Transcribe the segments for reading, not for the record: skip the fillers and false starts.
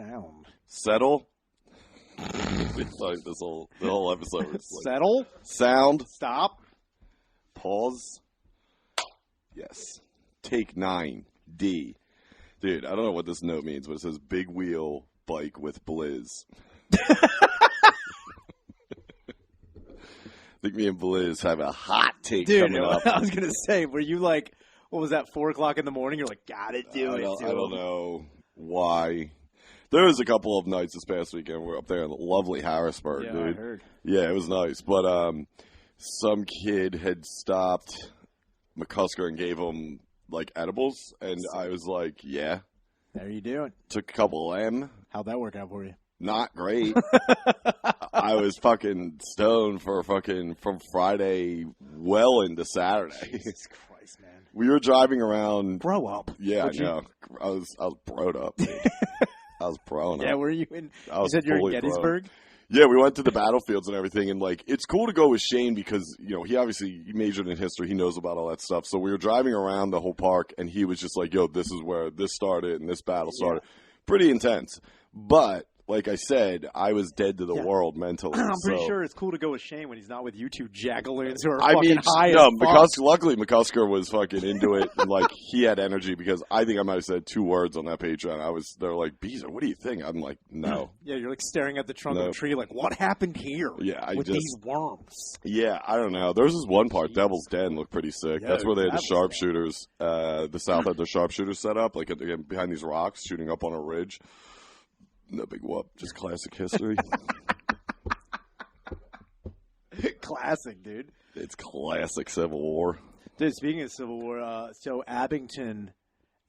Sound. Settle. It's like the whole episode. Like, Settle. Sound. Stop. Pause. Yes. Take 9. D. Dude, I don't know what this note means, but it says big wheel bike with Blizz. I think me and Blizz have a hot take coming up. I was going to say, were you like, what was that, 4 o'clock in the morning? You're like, gotta do it. I don't know why. There was a couple of nights this past weekend. We're up there in lovely Harrisburg, Yeah, dude. I heard. Yeah, it was nice. But some kid had stopped McCusker and gave him, like, edibles. And I was like, yeah. How are you doing? Took a couple of them. How'd that work out for you? Not great. I was fucking stoned from Friday well into Saturday. Jesus Christ, man. We were driving around. Grow up. Yeah, I know. I was broed up, dude. I was broing up. Yeah, were you in? You said you're in Gettysburg? Yeah, we went to the battlefields and everything, and like it's cool to go with Shane because he obviously majored in history. He knows about all that stuff. So we were driving around the whole park, and he was just like, "Yo, this is where this started and this battle started." Yeah. Pretty intense, but. Like I said, I was dead to the world mentally. I'm pretty sure it's cool to go with Shane when he's not with you two jaggaloons who are fucking high as fuck. Luckily, McCusker was fucking into it. Like, he had energy because I think I might have said 2 words on that Patreon. They're like, Beezer, what do you think? I'm like, no. Yeah, you're like staring at the trunk of a tree like, what happened here with these worms? Yeah, I don't know. There's this one part, Devil's Den, looked pretty sick. That's where they had the sharpshooters. The South had the sharpshooters set up, like again, behind these rocks, shooting up on a ridge. No big whoop, just classic history. Classic, dude. It's classic Civil War. Dude, speaking of Civil War, so Abington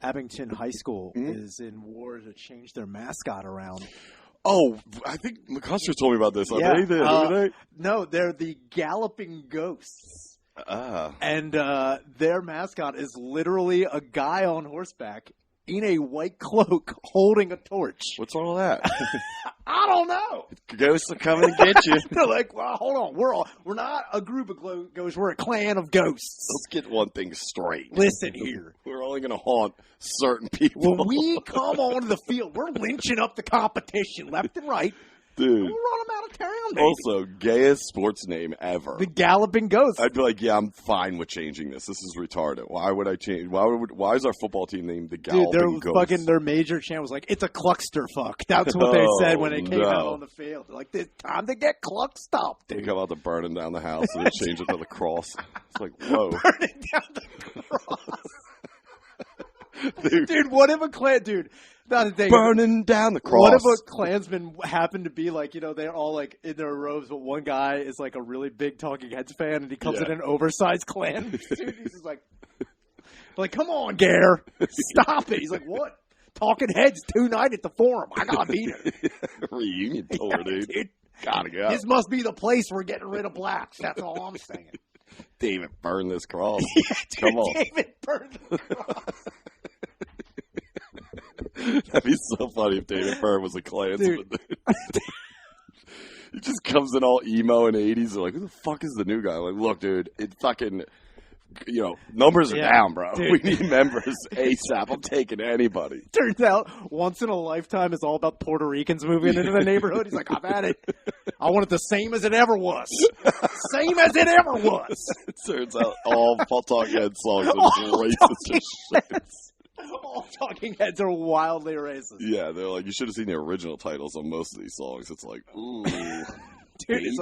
High School is in war to change their mascot around. Oh, I think McCusker told me about this. Yeah. Are they? No, they're the Galloping Ghosts. And their mascot is literally a guy on horseback in a white cloak holding a torch. What's all that? I don't know. Ghosts are coming to get you. They're like, well, hold on. We're not a group of ghosts. We're a clan of ghosts. Let's get one thing straight. Listen here. We're only going to haunt certain people. When we come onto the field, we're lynching up the competition left and right. Dude. We'll run them out of town, baby. Also, gayest sports name ever. The Galloping Ghosts. I'd be like, yeah, I'm fine with changing this. This is retarded. Why would I change? Why is our football team named the Galloping Ghosts? Their major chant was like, it's a clucksterfuck. That's what they said when they came out on the field. They're like, it's time to get clucked up, dude. They come out to burning down the house and they change it to the cross. It's like, whoa. Burning down the cross. Dude, what if a clan, burning down the cross. What if a Klansman happened to be like, they're all like in their robes, but one guy is like a really big Talking Heads fan, and he comes in an oversized Klan. Dude, he's just like, come on, Gare, stop it. He's like, what? Talking Heads 2 night at the Forum. I gotta be there. Reunion tour, dude. Gotta go. This must be the place we're getting rid of blacks. That's all I'm saying. David, burn this cross. Yeah, dude, come on. David, burn the cross. That'd be so funny if David Byrne was a Klansman. He just comes in all emo in the 80s. They're like, who the fuck is the new guy? I'm like, look, dude, it fucking, numbers are down, bro. Dude. We need members ASAP. I'm taking anybody. Turns out, once in a lifetime is all about Puerto Ricans moving into the neighborhood. He's like, I've had it. I want it the same as it ever was. Same as it ever was. It turns out all Talking Head songs are racist as shit. All Talking Heads are wildly racist. Yeah, they're like, you should have seen the original titles on most of these songs. It's like, ooh. Dude, it's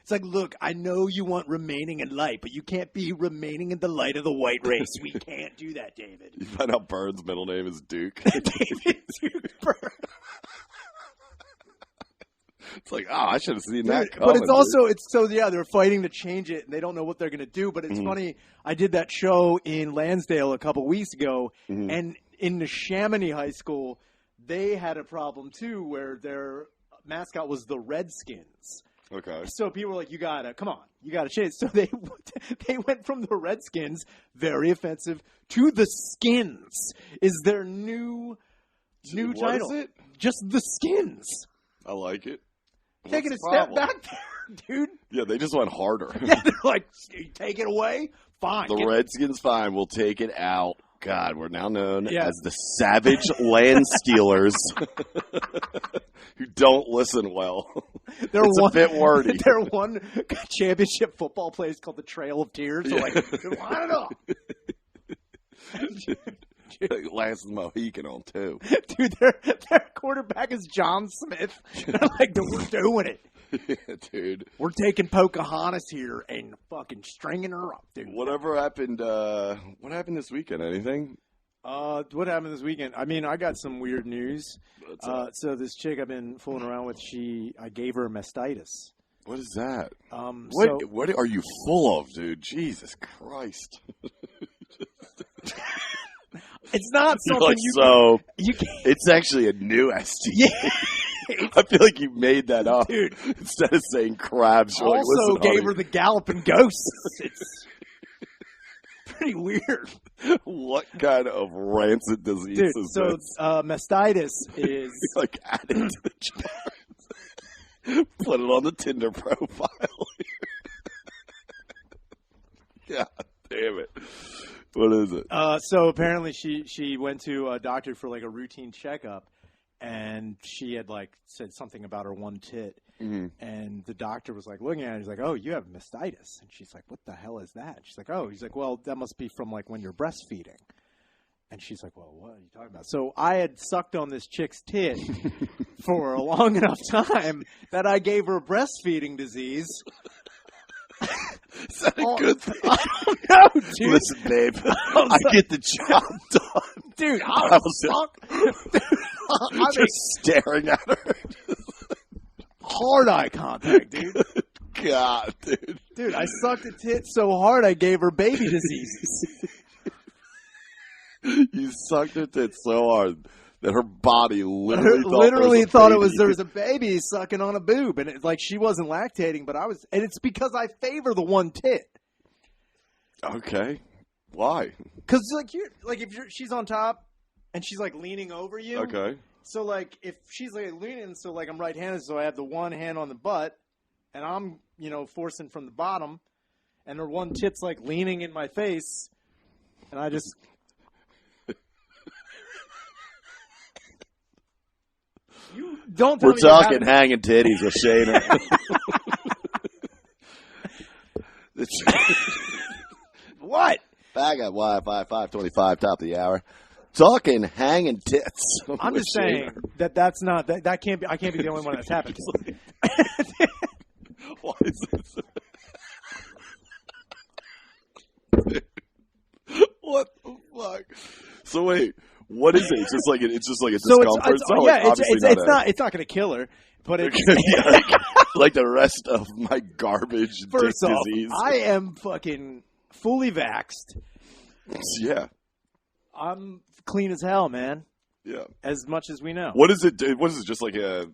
like, look, I know you want remaining in light, but you can't be remaining in the light of the white race. We can't do that, David. You find out Burns' middle name is Duke. David Duke Burns. It's like, I should have seen that coming. But it's also, they're fighting to change it, and they don't know what they're going to do. But it's funny, I did that show in Lansdale a couple weeks ago, and in the Chamonix High School, they had a problem, too, where their mascot was the Redskins. Okay. So people were like, you got to change. So they went from the Redskins, very offensive, to the Skins is their new title. What is it? Just the Skins. I like it. Taking a step back there, dude. Yeah, they just went harder. Yeah, they're like, take it away? Fine. The Redskins, fine. We'll take it out. God, we're now known Yeah. as the Savage Land Stealers, who don't listen well. Their It's a bit wordy. Their one championship football place called the Trail of Tears. They're like, line it up. Last Mohican on 2. Dude, their quarterback is John Smith. They're like, we're doing it. Yeah, dude. We're taking Pocahontas here and fucking stringing her up, dude. Whatever happened? What happened this weekend? Anything? What happened this weekend? I mean, I got some weird news. What's up? So this chick I've been fooling around with, I gave her mastitis. What is that? So, What are you full of, dude? Jesus Christ! it's not something you can. It's actually a new STD. Yeah. I feel like you made that up, Dude. Instead of saying crabs, you're Also like, listen, gave honey, her the galloping ghosts. It's pretty weird. what kind of rancid disease Dude, is so this? mastitis is Like, add it to the chart. Put it on the Tinder profile. God damn it. What is it? so apparently she went to a doctor for like a routine checkup, and she had like said something about her one tit, and the doctor was like looking at her. He's like, "Oh, you have mastitis," and she's like, "What the hell is that?" And she's like, "Oh," he's like, "Well, that must be from like when you're breastfeeding." And she's like, "Well, what are you talking about?" So I had sucked on this chick's tit for a long enough time that I gave her breastfeeding disease. Is that a good thing? I don't know, dude. Listen, babe, I get the job done. Dude, I was sucked. I'm just staring at her. Hard eye contact, dude. God, dude. Dude, I sucked a tit so hard I gave her baby diseases. You sucked her tit so hard that her body literally thought it was there was a baby sucking on a boob, and it's like she wasn't lactating, but I was, and it's because I favor the one tit. Okay, why? Because she's on top and she's like leaning over you. Okay. So like if she's like leaning, so like I'm right-handed, so I have the one hand on the butt, and I'm forcing from the bottom, and her one tit's like leaning in my face, and I just. You don't tell We're me talking hanging titties with Shayna. What? I got Wi-Fi 525, top of the hour. Talking hanging tits. I'm just saying that's not that can't be. I can't be the only one that's happened to. Why is this? What the fuck? So wait, what is it? It's just like a discomfort. It's not going to kill her, but it's like the rest of my garbage first dick off, disease. I am fucking fully vaxxed. Yeah, I'm clean as hell, man. Yeah, as much as we know. What is it? What is it? Just like a?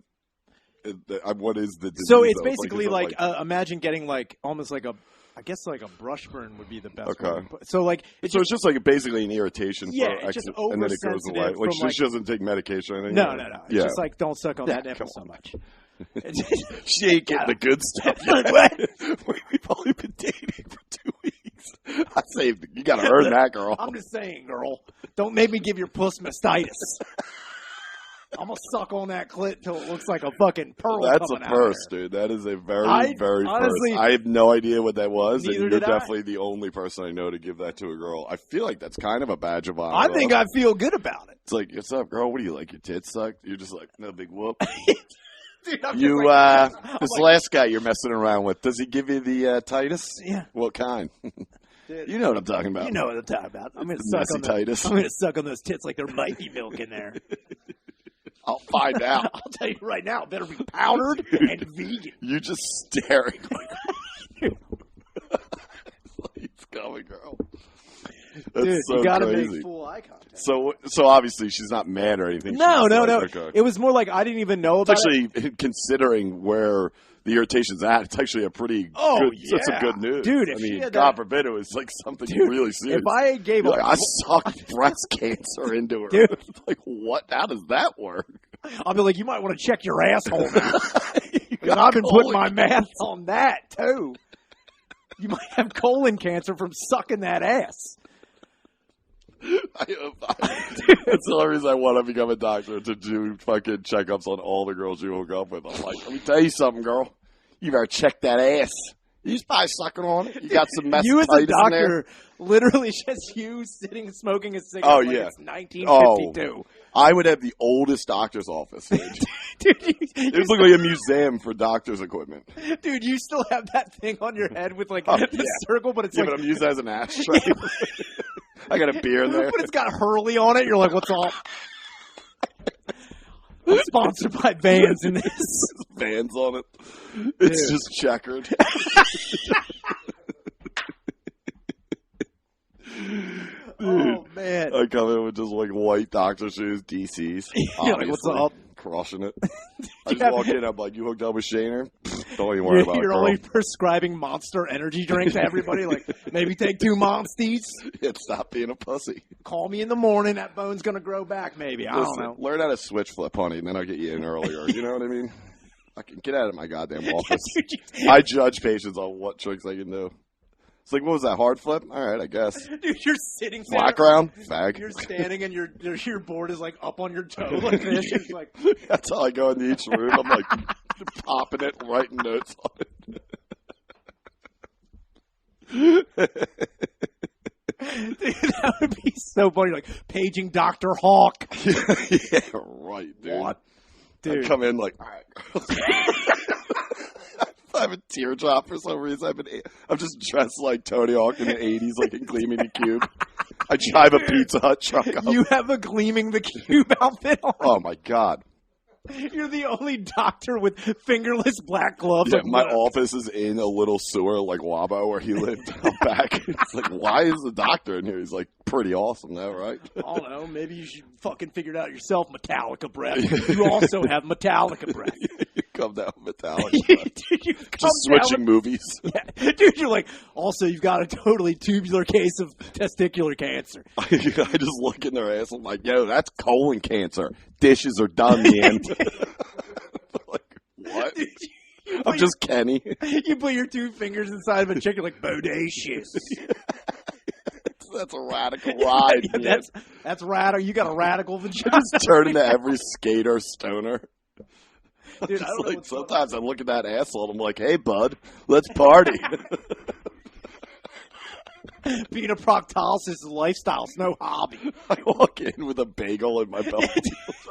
What is the disease? So it's basically like imagine getting like almost like a. I guess like a brush burn would be the best. Okay. One. So it's just like basically an irritation. Yeah, for just and then it goes away. Like she doesn't take medication or anything. No. It's yeah. just like don't suck on that nipple so much. She ain't getting the good stuff. We've only been dating for 2 weeks. I say you got to earn that, girl. I'm just saying, girl. Don't make me give your puss mastitis. I'm going to suck on that clit till it looks like a fucking pearl. That's coming a first, dude. That is a very honestly, first. I have no idea what that was, and you're did I. definitely the only person I know to give that to a girl. I feel like that's kind of a badge of honor. I think I feel good about it. It's like, what's up, girl? What do you like? Your tits sucked? You're just like, no big whoop. Dude, This last guy you're messing around with, does he give you the Titus? Yeah. What kind? Dude, you know what I'm talking about. You know what I'm talking about. I'm going Titus. to suck on those tits like there might be milk in there. I'll find out. I'll tell you right now, it better be powdered and vegan. You're just staring like it's coming, girl. That's dude, so you gotta crazy. make full eye contact. So obviously she's not mad or anything. No. Okay. It was more like I didn't even know about it. Actually, considering where the irritation's at, it's actually a pretty good, that's some good news. Dude, I mean, God forbid it was like something really serious. If I gave I sucked breast cancer into her. Dude. Like, what? How does that work? I'll be like, you might want to check your asshole now. Because I've been putting my math on that, too. You might have colon cancer from sucking that ass. That's the only reason I want to become a doctor, to do fucking checkups on all the girls you hook up with. I'm like, let me tell you something, girl. You better check that ass. You probably sucking on it. You got some mess. You as a in there. doctor, literally just you sitting smoking a cigarette. Oh, like yeah. It's 1952. I would have the oldest doctor's office. Dude, it would look like a museum for doctor's equipment. Dude, you still have that thing on your head with like the circle, but it's Yeah, like but I'm using it as an ashtray. I got a beer in there. But it's got Hurley on it. You're like, what's up? I'm sponsored by Vans in this. Vans on it. It's just checkered. Oh man! I come in with just like white doctor shoes, DCs. You're like, what's up? Crushing it. I just walk in, I'm like, you hooked up with Shaner? Don't even worry about it, You're girl. only prescribing Monster energy drink to everybody. Like, maybe take 2 Monsties. Stop being a pussy. Call me in the morning. That bone's going to grow back, maybe. I don't know. Learn how to switch flip, honey, and then I'll get you in earlier. You know what I mean? I can get out of my goddamn office. I judge patients on what tricks I can do. It's like, what was that, hard flip? All right, I guess. Dude, you're sitting there. Flat ground? Fag. You're standing and your board is like up on your toe like this. It's like, that's how I go into each room. I'm like popping it, writing notes on it. dude, that would be so funny. Like, paging Dr. Hawk. Yeah, right, dude. What? Dude. I come in like, all right, girl. I have a teardrop for some reason. I'm just dressed like Tony Hawk in the 80s, like in Gleaming the Cube. I drive a Pizza Hut truck up. You have a Gleaming the Cube outfit on. Oh, my God. You're the only doctor with fingerless black gloves. Yeah, like, my office is in a little sewer like Wabo where he lived out back. It's like, why is the doctor in here? He's like, pretty awesome though, right? I don't know. Maybe you should fucking figure it out yourself, Metallica breath. You also have Metallica breath. You come down with Metallica breath. Dude, you come Just switching movies. Yeah. Dude, you're like, also, you've got a totally tubular case of testicular cancer. I just look in their ass. I'm like, yo, that's colon cancer. Dishes are done, man. Like, what? Dude, I'm just Kenny. You put your 2 fingers inside of a chicken like bodacious. That's a radical ride. Yeah, that's radical. You got a radical vagina. Just turn into every skater stoner. Dude, I don't know sometimes I look at that asshole and I'm like, hey, bud, let's party. Being a proctologist is a lifestyle. It's no hobby. I walk in with a bagel in my belt.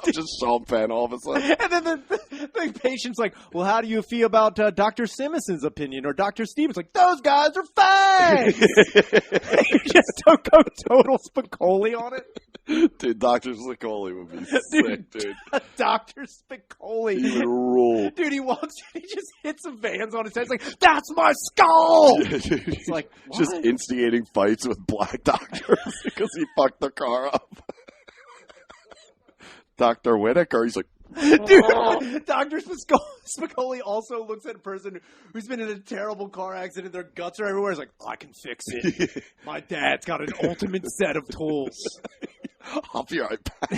I'm just Sean Penn all of a sudden. And then the patient's like, well, how do you feel about Dr. Simmonson's opinion or Dr. Stevens? Like, those guys are fine. You just don't go total Spicoli on it. Dude, Dr. Spicoli would be sick, dude. Dr. Spicoli. He would rule. Dude, he walks in, he just hits some Vans on his head. It's like, that's my skull. Yeah, dude. It's like, what? Just instigating fights with black doctors because he fucked the car up. Dr. Whitaker, he's like, dude, Dr. Spicoli also looks at a person who's been in a terrible car accident. Their guts are everywhere. He's like, I can fix it. My dad's got an ultimate set of tools. I'll be right back.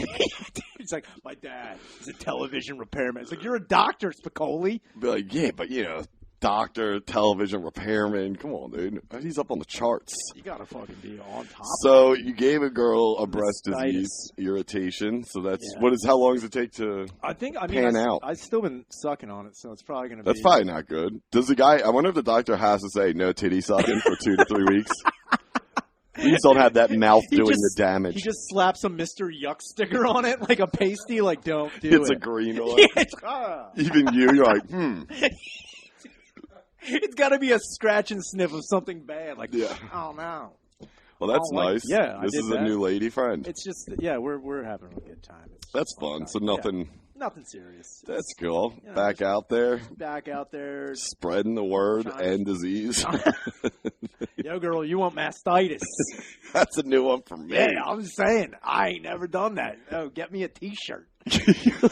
He's like, my dad is a television repairman. It's like, you're a doctor, Spicoli. Be like, yeah, but doctor, television repairman. Come on, dude. He's up on the charts. You gotta fucking be on top. So you gave a girl a breast disease irritation. So that's how long does it take to pan out? I've still been sucking on it, so it's probably gonna. That's probably not good. Does the guy? I wonder if the doctor has to say no titty sucking for 2 to 3 weeks. Please don't have that mouth doing the damage. He just slaps a Mr. Yuck sticker on it, like a pasty. Like, don't do it's it. A green one. Yeah, Even you're like, It's got to be a scratch and sniff of something bad. Like, oh no. Well, that's nice. This is a new lady friend. It's just, we're having a good time. That's fun. So nothing. Nothing serious. That's cool. Back out there. Spreading the word and disease. Yo, girl, you want mastitis? That's a new one for me. Yeah, I'm saying. I ain't never done that. No, get me a T-shirt.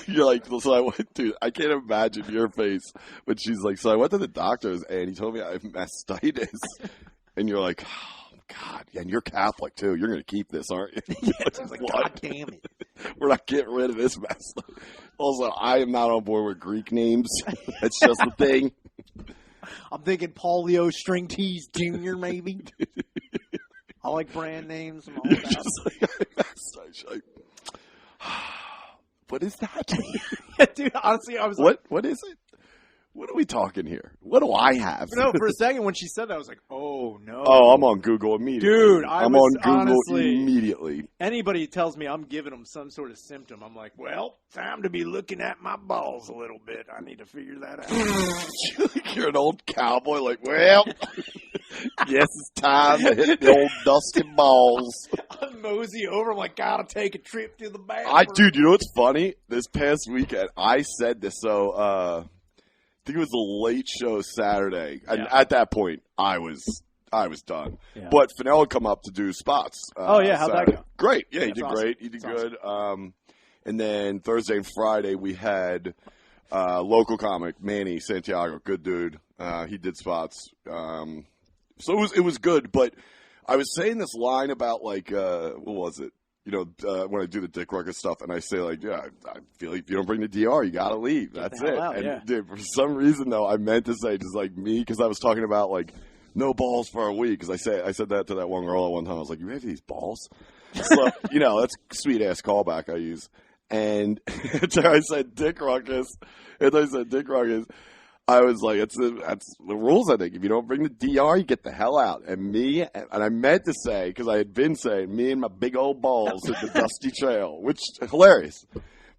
You're like, so I went to, I can't imagine your face when she's like, so I went to the doctor's and he told me I have mastitis. And you're like, oh, God. Yeah, and you're Catholic, too. You're going to keep this, aren't you? I was like, God damn it. We're not getting rid of this mess. Also, I am not on board with Greek names. That's just the thing. I'm thinking Paulio String Tease Jr., maybe. I like brand names. I'm all about Just like, what is that? it. Dude, honestly, I was like, What is it? What are we talking here? What do I have? no, for a second when she said that, I was like, oh, no. Oh, I'm on Google immediately. Dude, I'm on Google honestly, immediately. Anybody tells me I'm giving them some sort of symptom, I'm like, well, time to be looking at my balls a little bit. I need to figure that out. You're an old cowboy, like, well, yes, it's time to hit the old dusty balls. I mosey over. I'm like, gotta take a trip to the bathroom. Dude, you know what's funny? This past weekend, I said this, I think it was the late show Saturday, and at that point, I was done. Yeah. But Fennell had come up to do spots. How'd that go? Great. Yeah, he did awesome. great. He did That's good. Awesome. And then Thursday and Friday, we had local comic, Manny Santiago, good dude. He did spots. So it was good, but I was saying this line about, like, what was it? You know, when I do the Dick Ruckus stuff, and I say, like, yeah, I feel like if you don't bring the DR, you got to leave. That's it. Out, and, yeah. dude, for some reason, though, I meant to say just, like, me, because I was talking about, like, no balls for a week, because I said that to that one girl at one time. I was like, you have these balls? So, you know, that's a sweet-ass callback I use. And I said Dick Ruckus, I was like, that's the rules, I think. If you don't bring the DR, you get the hell out. And I meant to say, because I had been saying, me and my big old balls hit the dusty trail, which is hilarious.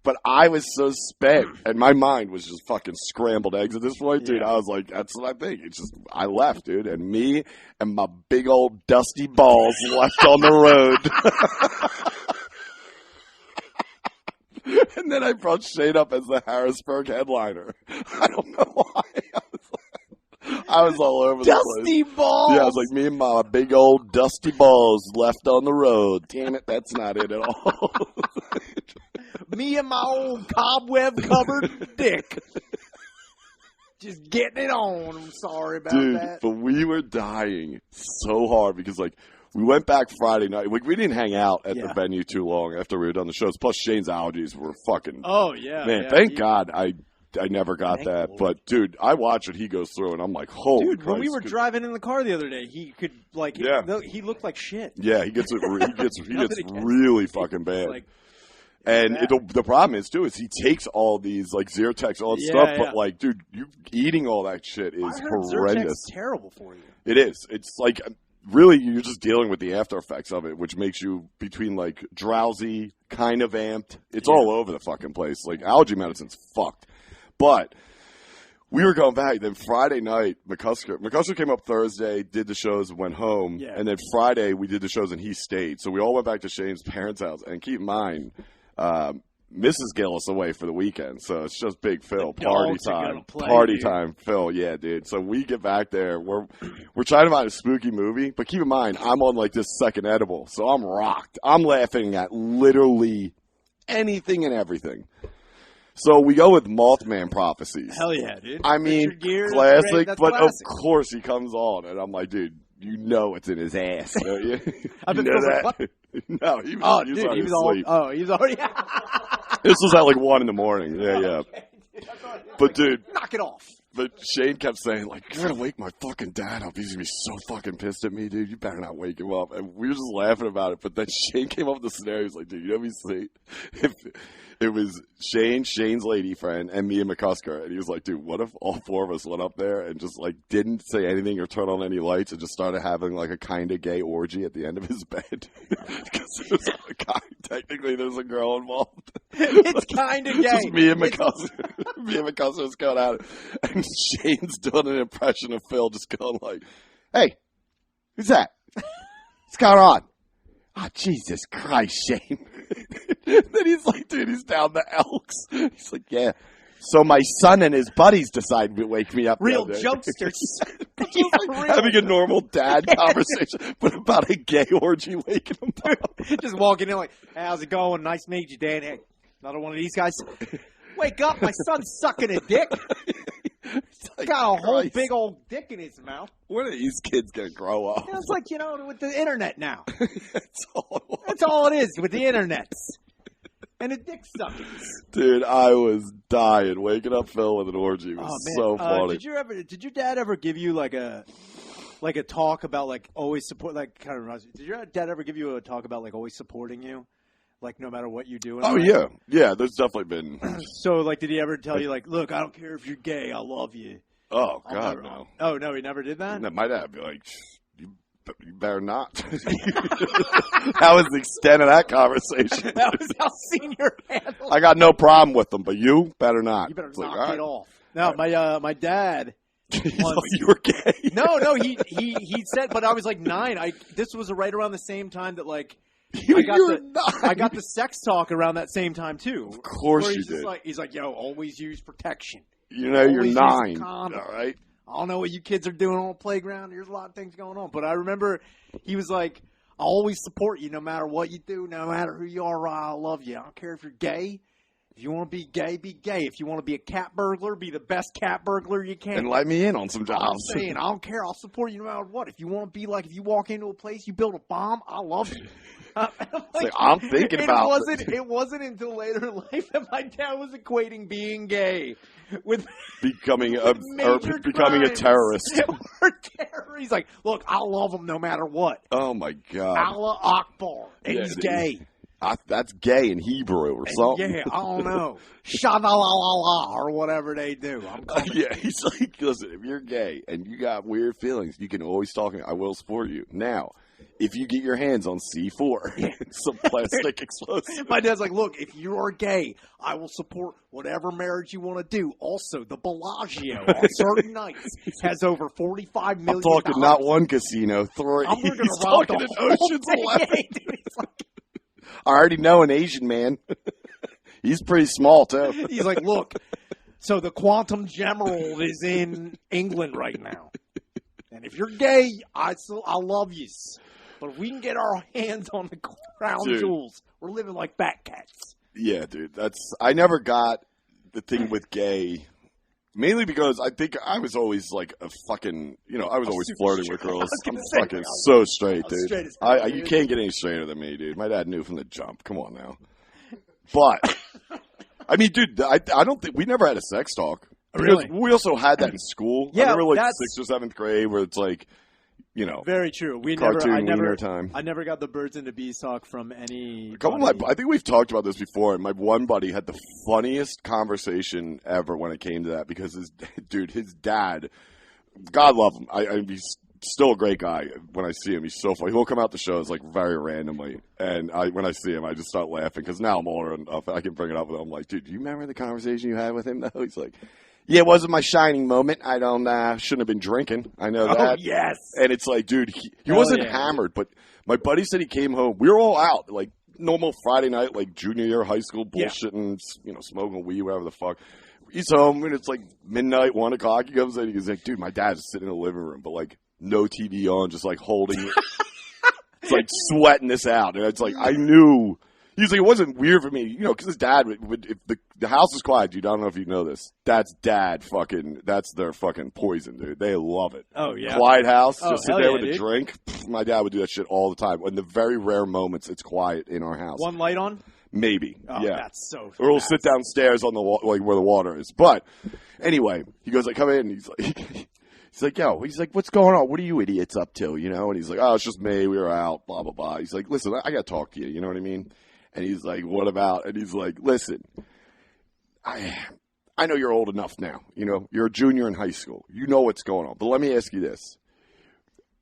But I was so spent, and my mind was just fucking scrambled eggs at this point, dude. I was like, that's what I think. It's just, I left, dude. And me and my big old dusty balls left on the road. And then I brought Shane up as the Harrisburg headliner. I don't know why. I was all over the place. Dusty balls. Yeah, I was like, me and my big old dusty balls left on the road. Damn it, that's not it at all. Me and my old cobweb-covered dick. Just getting it on. I'm sorry about that. But we were dying so hard because, like, we went back Friday night. We didn't hang out at the venue too long after we were done the shows. Plus, Shane's allergies were fucking. Oh yeah, man! Yeah, thank God I never got that. Lord. But dude, I watch what he goes through, and I'm like, holy dude! Christ, When we were driving in the car the other day, he could like, he looked like shit. Yeah, he gets really fucking bad. Like, and the problem is, too, is he takes all these, like, Zyrtex, all that stuff, but, like, dude, you eating all that shit is horrendous. Zyrtex terrible for you. It is. It's, like, really, you're just dealing with the after effects of it, which makes you between, like, drowsy, kind of amped. It's all over the fucking place. Like, allergy medicine's fucked. But we were going back. Then Friday night, McCusker came up Thursday, did the shows, went home. Yeah. And then Friday, we did the shows, and he stayed. So we all went back to Shane's parents' house. And keep in mind, Mrs. Gillis away for the weekend, so it's just Big Phil, party time, Phil, yeah, dude. So we get back there, we're trying to find a spooky movie, but keep in mind, I'm on like this second edible, so I'm rocked. I'm laughing at literally anything and everything. So we go with Mothman Prophecies. Hell yeah, dude. I mean, classic, but classic. Of course he comes on, and I'm like, dude, you know it's in his ass, don't you? I've been that? No, he was asleep. He was already. This was at like 1 in the morning. Yeah. Okay. But dude, knock it off. But Shane kept saying, like, you're gonna wake my fucking dad up. He's gonna be so fucking pissed at me, dude. You better not wake him up. And we were just laughing about it. But then Shane came up with the scenario. He's like, dude, you know what we if it was Shane's lady friend, and me and McCusker. And he was like, dude, what if all four of us went up there and just, like, didn't say anything or turn on any lights and just started having, like, a kind of gay orgy at the end of his bed? Because it was a guy. Technically, there's a girl involved. It's kind of gay. Just me and McCusker. Me and McCusker was going at it. And Shane's doing an impression of Phil, just going like, hey, who's that? What's going on? Oh, Jesus Christ, Shane. Then he's like, dude, he's down the Elks. He's like, yeah. So my son and his buddies decided to wake me up. Real jokesters. Having a normal dad conversation, but about a gay orgy waking him up. Just walking in like, hey, how's it going? Nice to meet you, Dan. Hey, another one of these guys. Wake up, my son's sucking a dick. Like, got a whole big old dick in his mouth. When are these kids going to grow up? It's like, with the internet now. That's all it is with the internet. And a dick suckings. Dude, I was dying. Waking up Phil with an orgy was so funny. Did your dad ever give you like a like a talk about like always support. Like kind of reminds me. Did your dad ever give you a talk about like always supporting you, like no matter what you do? Oh yeah, yeah. There's definitely been. So like, did he ever tell you like, look, I don't care if you're gay, I love you. Oh God, no. Oh no, he never did that. My dad would be like, you better not. That was the extent of that conversation. That was how senior handled. I got no problem with them, but you better not. You better It's knock like, it off. No, my dad. Once, you were gay. No, he said, but I was like 9. This was right around the same time that like I got the sex talk around that same time too. Of course you did. He's like, yo, always use protection. You know, you're Always 9. All right. I don't know what you kids are doing on the playground. There's a lot of things going on, but I remember he was like, I always support you no matter what you do, no matter who you are. I love you. I don't care if you're gay. If you want to be gay, be gay. If you want to be a cat burglar, be the best cat burglar you can. And let me in on some jobs. I'm saying, I don't care. I'll support you no matter what. If you want to be like, if you walk into a place, you build a bomb, I love you. I'm thinking about it. It wasn't until later in life that my dad was equating being gay with becoming a terrorist. He's like, look, I love him no matter what. Oh my God. Allah Akbar. And he's gay. That's gay in Hebrew or something. Yeah, I don't know. Shadalalala or whatever they do. Yeah, he's like, listen, if you're gay and you got weird feelings, you can always talk to me. I will support you. Now, if you get your hands on C4, some plastic explosive. My dad's like, look, if you are gay, I will support whatever marriage you want to do. Also, the Bellagio on certain nights has over $45 million. I'm talking not one casino, 3. I'm going to rob talking an Ocean's 11. Like, I already know an Asian man. He's pretty small, too. He's like, look, so the Quantum Gemerald is in England right now. And if you're gay, I love you. But if we can get our hands on the crown jewels, we're living like fat cats. Yeah, dude. I never got the thing with gay. Mainly because I think I was always like a fucking, I was always flirting with girls. I'm fucking so straight, dude. You can't get any straighter than me, dude. My dad knew from the jump. Come on now. But, I mean, dude, I don't think, we never had a sex talk. Really? We also had that in school. Yeah, I remember like 6th or 7th grade where it's like, very true. I never got the birds and the bees talk from any. I think we've talked about this before, and my one buddy had the funniest conversation ever when it came to that because his dad, God love him. He's still a great guy. When I see him, he's so funny. He'll come out the shows like very randomly, and when I see him, I just start laughing because now I'm older enough. I can bring it up with him. I'm like, dude, do you remember the conversation you had with him? No, he's like. Yeah, it wasn't my shining moment. I shouldn't have been drinking. I know that. Oh, yes. And it's like, dude, he wasn't hammered, but my buddy said he came home. We were all out, like normal Friday night, like junior year high school, bullshitting, smoking weed, whatever the fuck. He's home, and it's like midnight, 1 o'clock. He comes in, he's like, dude, my dad's sitting in the living room, but like no TV on, just like holding it. It's like sweating this out. And it's like, I knew. He's like, it wasn't weird for me, because his dad would if the house is quiet, dude, I don't know if you know this. That's their fucking poison, dude. They love it. Oh, yeah. Quiet house, just sit there with a drink. My dad would do that shit all the time. In the very rare moments, it's quiet in our house. One light on? Maybe, yeah. That's so or we'll sit downstairs on the like where the water is. But anyway, he goes like, come in, and he's like. He's like, yo, what's going on? What are you idiots up to, And he's like, oh, it's just me. We were out, blah, blah, blah. He's like, listen, I got to talk to you. You know what I mean? And he's like, what about? And he's like, listen, I know you're old enough now. You're a junior in high school. You know what's going on. But let me ask you this.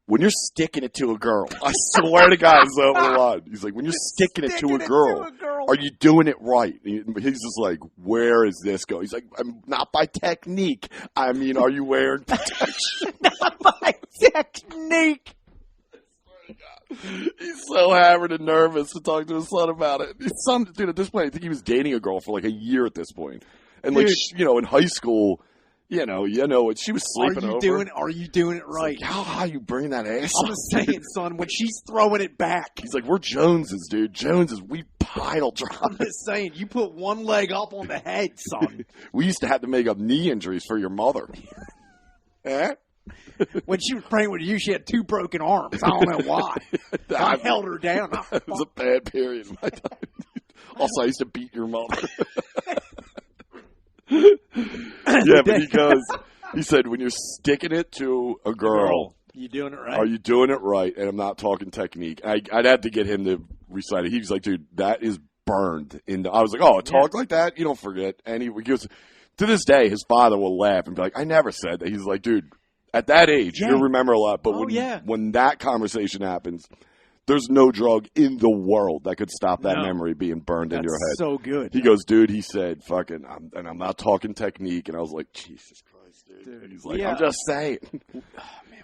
When you're sticking it to a girl, I swear to God, it's over the line. He's like, when you're sticking it to a girl, are you doing it right? He's just like, where is this going? He's like, I'm not by technique. I mean, are you wearing protection? Not by technique. He's so hammered and nervous to talk to his son about it. His son, dude, at this point, I think he was dating a girl for like a year at this point. And like, in high school, what she was sleeping over. Are you doing it right? Like, how you bring that ass? I'm just saying, son, when she's throwing it back. He's like, we're Joneses, dude. Joneses, we pile drive. I'm just saying, you put one leg up on the head, son. We used to have to make up knee injuries for your mother. When she was praying with you, she had 2 broken arms. I don't know why. I held her down. It was a bad period in my time. Also, I used to beat your mother. Yeah, but he said, when you're sticking it to a girl, You doing it right? Are you doing it right? And I'm not talking technique. I'd have to get him to recite it. He was like, dude, that is burned into. I was like, oh, talk like that? You don't forget. And he goes, to this day, his father will laugh and be like, I never said that. He's like, dude, at that age, you remember a lot. But when that conversation happens, there's no drug in the world that could stop that memory being burned into your head. So good. He goes, dude, he said, fucking, and I'm not talking technique. And I was like, Jesus Christ, dude. And he's like, I'm just saying.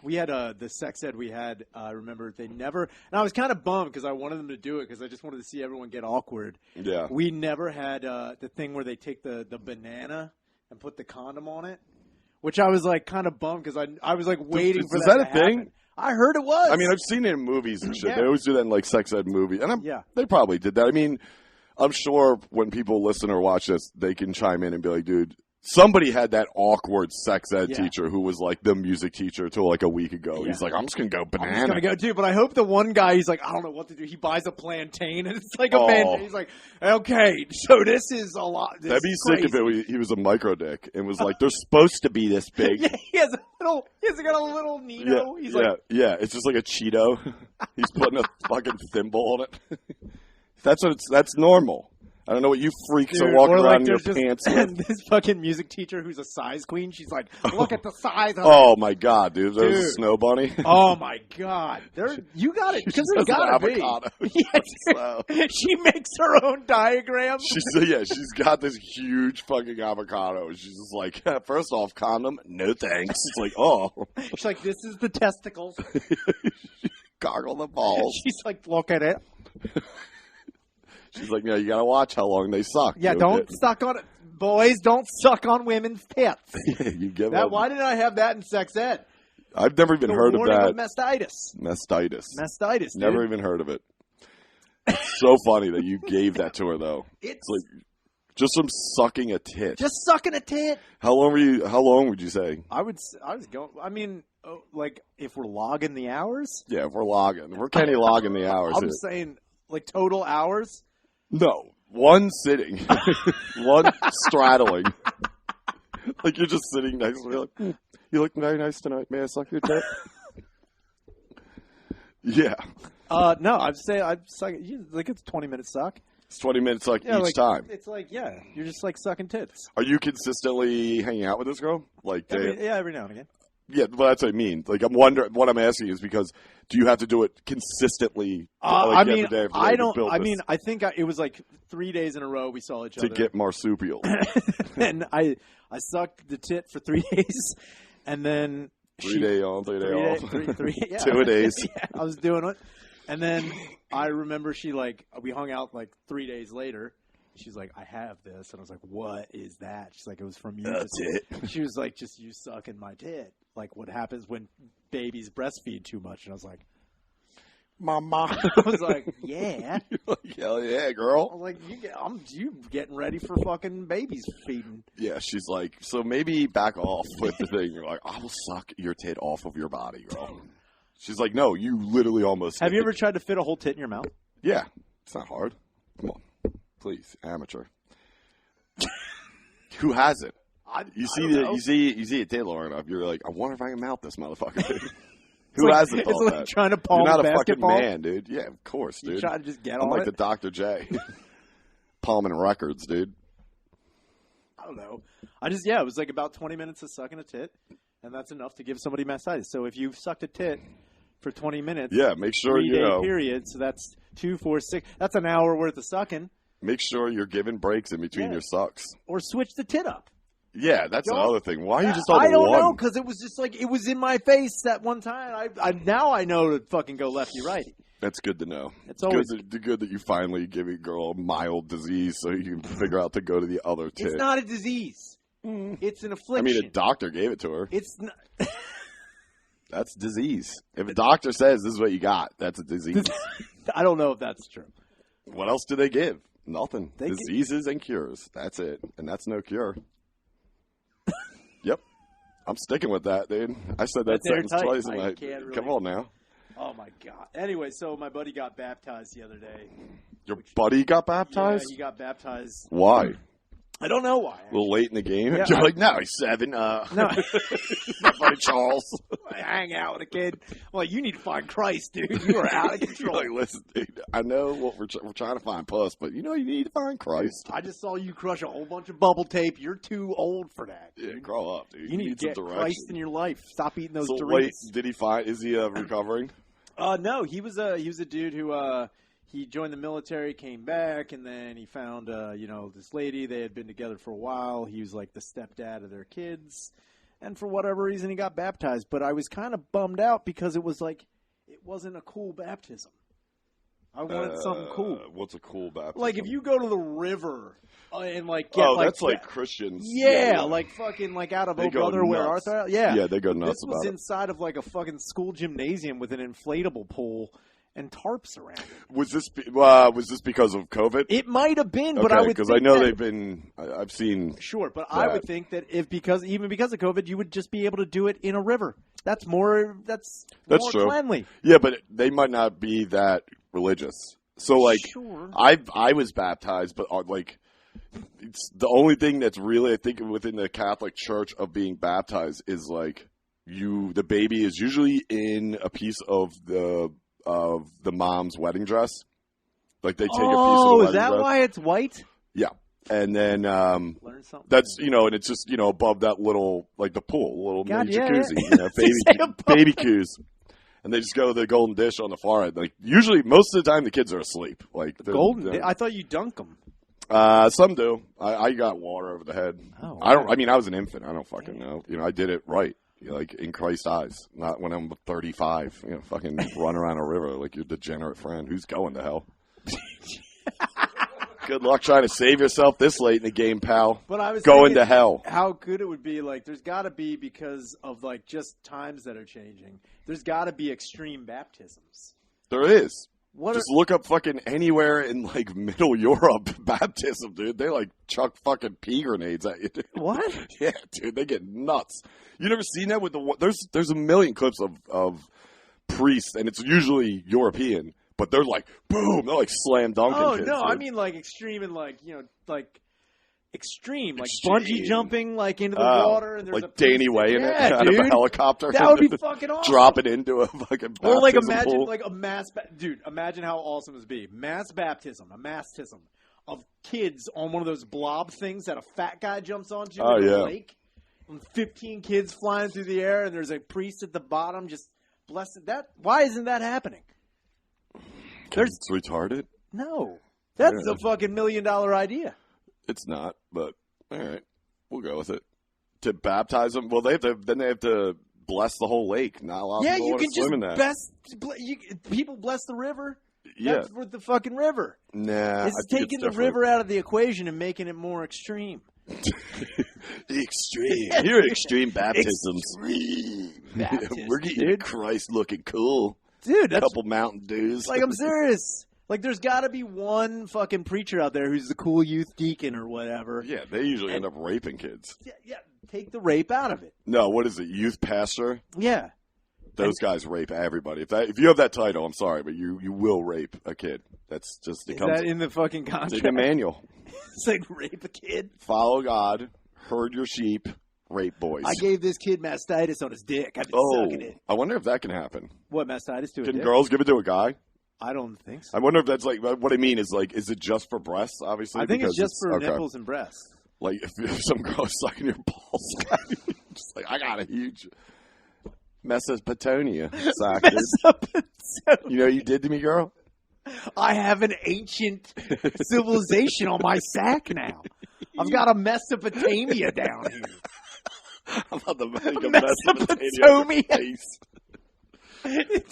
We had the sex ed we had. I remember they never, and I was kind of bummed because I wanted them to do it because I just wanted to see everyone get awkward. Yeah. We never had the thing where they take the banana and put the condom on it, which I was like kind of bummed because I was like waiting for that. Is that to a happen. thing? I heard it was. I mean, I've seen it in movies and shit. They always do that in like sex ed movies, and they probably did that. I mean, I'm sure when people listen or watch this, they can chime in and be like, dude. Somebody had that awkward sex ed teacher who was like the music teacher till like a week ago. Yeah. He's like, I'm just going to go banana. I'm just going to go too. But I hope the one guy, he's like, I don't know what to do. He buys a plantain and it's like a plantain. He's like, okay, so this is a lot. That'd be sick if he was a micro dick and was like, they're supposed to be this big. Yeah, he has got a little Nino. Yeah, he's like, it's just like a Cheeto. He's putting a fucking thimble on it. That's normal. I don't know what you freaks are walking around in your pants with. This fucking music teacher who's a size queen, she's like, look at the size of Oh, my God, dude. There's a snow bunny. Oh, my God. You got it. Because there's got to be. She makes her own diagram. She's got this huge fucking avocado. She's just like, first off, condom, no thanks. It's like, oh. She's like, this is the testicles. Goggle the balls. She's like, look at it. She's like, you got to watch how long they suck. Yeah, don't suck on it. Boys, don't suck on women's tits. You give up. Why didn't I have that in sex ed? I've never even heard of that. Mastitis. Dude. Never even heard of it. It's so funny that you gave that to her, though. It's like just from sucking a tit. Just sucking a tit. How long would you say? I was going. I mean, like if we're logging the hours. Yeah, if we're logging, we're Kenny logging the hours. I'm saying like total hours. No, one sitting, one straddling. Like you're just sitting next to me, like, you look very nice tonight. May I suck your tit? Yeah. No, I'd suck. Like it's 20-minute suck. It's 20 minutes each time. It's like you're just like sucking tits. Are you consistently hanging out with this girl? Like every now and again. Yeah, well, that's what I mean. Like, I'm wondering. What I'm asking is because do you have to do it consistently? I mean, I don't. I mean, I think it was like 3 days in a row we saw each other to get marsupial. And I sucked the tit for 3 days, and then 3 day on, 3 day off, 2 days. Yeah, I was doing it, and then I remember we hung out like 3 days later. She's like, I have this. And I was like, what is that? She's like, it was from you. That's it. She was like, just you sucking my tit. Like what happens when babies breastfeed too much. And I was like, Mama. I was like, yeah. Like, hell yeah, girl. I was like, you getting ready for fucking babies feeding. Yeah, she's like, so maybe back off with the thing. You're like, I will suck your tit off of your body, girl. She's like, no, you literally almost. Have you ever tried to fit a whole tit in your mouth? Yeah. It's not hard. Come on. Please, amateur. Who hasn't? You see a tit long enough. You're like, I wonder if I can mount this motherfucker. Who hasn't thought that? Trying to palm You're not a basketball? fucking man, dude. Yeah, of course, dude. You try to just get I'm on like it? the Dr. J. Palming records, dude. I don't know. It was like about 20 minutes of sucking a tit, and that's enough to give somebody mastitis. So if you've sucked a tit for 20 minutes, make sure 3-day period. So that's 2, 4, 6. That's an hour worth of sucking. Make sure you're giving breaks in between your sucks. Or switch the tit up. Yeah, that's another thing. Why are you just on I don't one? know, because it was just like, it was in my face that one time. Now I know to fucking go lefty righty. That's good to know. It's always good that you finally give a girl a mild disease so you can figure out to go to the other tit. It's not a disease. It's an affliction. I mean, a doctor gave it to her. It's not. That's disease. If a doctor says this is what you got, that's a disease. I don't know if that's true. What else do they give? Nothing. Diseases and cures. That's it. And that's no cure. Yep. I'm sticking with that, dude. I said that sentence twice. Come on now. Oh, my God. Anyway, so my buddy got baptized the other day. Your buddy got baptized? Yeah, he got baptized. Why? I don't know why. A little late in the game. Yeah, You're like, no, he's 7. No. My buddy Charles. I hang out with a kid. Well, you need to find Christ, dude. You are out of You're control. like, listen, dude, I know what we're trying to find puss, but you need to find Christ. I just saw you crush a whole bunch of bubble tape. You're too old for that. Yeah, grow up, dude. You need to get some direction. Christ in your life. Stop eating those So Doritos. wait, did he find? Is he recovering? No, he was a dude who he joined the military, came back, and then he found this lady. They had been together for a while. He was like the stepdad of their kids, and for whatever reason, he got baptized. But I was kind of bummed out because it was like it wasn't a cool baptism. I wanted something cool. What's a cool baptism? Like if you go to the river and like get that's like Christians. Yeah, like fucking like out of They Oh go Brother Where nuts. Art Thou? Yeah, they go nuts This was about it. inside of like a fucking school gymnasium with an inflatable pool and tarps around it. Was this because of COVID? It might have been, but I would because think I know that, they've been. I've seen. Sure, but I would think that because of COVID, you would just be able to do it in a river. That's more True. cleanly. Yeah, but they might not be that religious. So like, Sure. I was baptized, but like, it's the only thing that's really I think within the Catholic Church of being baptized is like the baby is usually in a piece of the mom's wedding dress. Like they take a piece of the wedding is that dress. why it's white? Yeah, and then Learn something. that's and it's just above that little like the pool, little God, mini yeah, jacuzzi, yeah. baby baby coos. And they just go to the golden dish on the far end. Like usually, most of the time, the kids are asleep. Like Golden. I thought you dunk them. Some do. I got water over the head. Oh, I don't. I mean, I was an infant. I don't fucking know. I did it right. Like in Christ's eyes, not when I'm 35. Fucking run around a river like your degenerate friend who's going to hell. Good luck trying to save yourself this late in the game, pal. But I was going thinking to hell. How good it would be. Like, there's got to be, because of like just times that are changing. There's got to be extreme baptisms. There is. What Just look up fucking anywhere in like Middle Europe baptism, dude. They like chuck fucking pea grenades at you. Dude. What? Yeah, dude, they get nuts. You never seen that with there's a million clips of priests, and it's usually European, but they're like boom, they're like slam dunking. Oh kids, no, dude. I mean like extreme and like extreme, like Extreme. bungee jumping, like into the water, and there's like a Danny priest- Way in it Yeah, out of dude. a helicopter. That would be fucking awesome. Drop it into a fucking baptism Or like imagine pool. like a dude. Imagine how awesome it would be. Mass baptism of kids on one of those blob things that a fat guy jumps onto in the lake. And 15 kids flying through the air, and there's a priest at the bottom just blessing that. Why isn't that happening? It's retarded. No, that's a fucking $1 million idea. It's not, but all right, we'll go with it. To baptize them, well, they have to bless the whole lake. Not a lot of Yeah, people you want can to swim in that. People bless the river. Yeah. That's with the fucking river. Nah, It's I think taking the different. river out of the equation and making it more extreme. Extreme. You're extreme baptisms. Extreme Baptist, We're getting dude. Christ looking cool. Dude, A that's couple Mountain Dews. like, I'm serious. Like, there's got to be one fucking preacher out there who's the cool youth deacon or whatever. Yeah, they usually end up raping kids. Yeah, take the rape out of it. No, what is it? Youth pastor? Yeah. Those guys rape everybody. If you have that title, I'm sorry, but you will rape a kid. That's just Is that in the fucking it's contract? in the manual. It's like rape a kid. Follow God, herd your sheep, rape boys. I gave this kid mastitis on his dick. I've been sucking it. I wonder if that can happen. What, mastitis to a Can dick? girls give it to a guy? I don't think so. I wonder if that's like what I mean is like, is it just for breasts? Obviously, I think it's because just for okay. nipples and breasts. Like if some girl is sucking your balls, just like I got a huge Mesopotamia sack. dude. You know what you did to me, girl? I have an ancient civilization on my sack now. I've got a Mesopotamia down here. I'm about to make a Mesopotamia. face.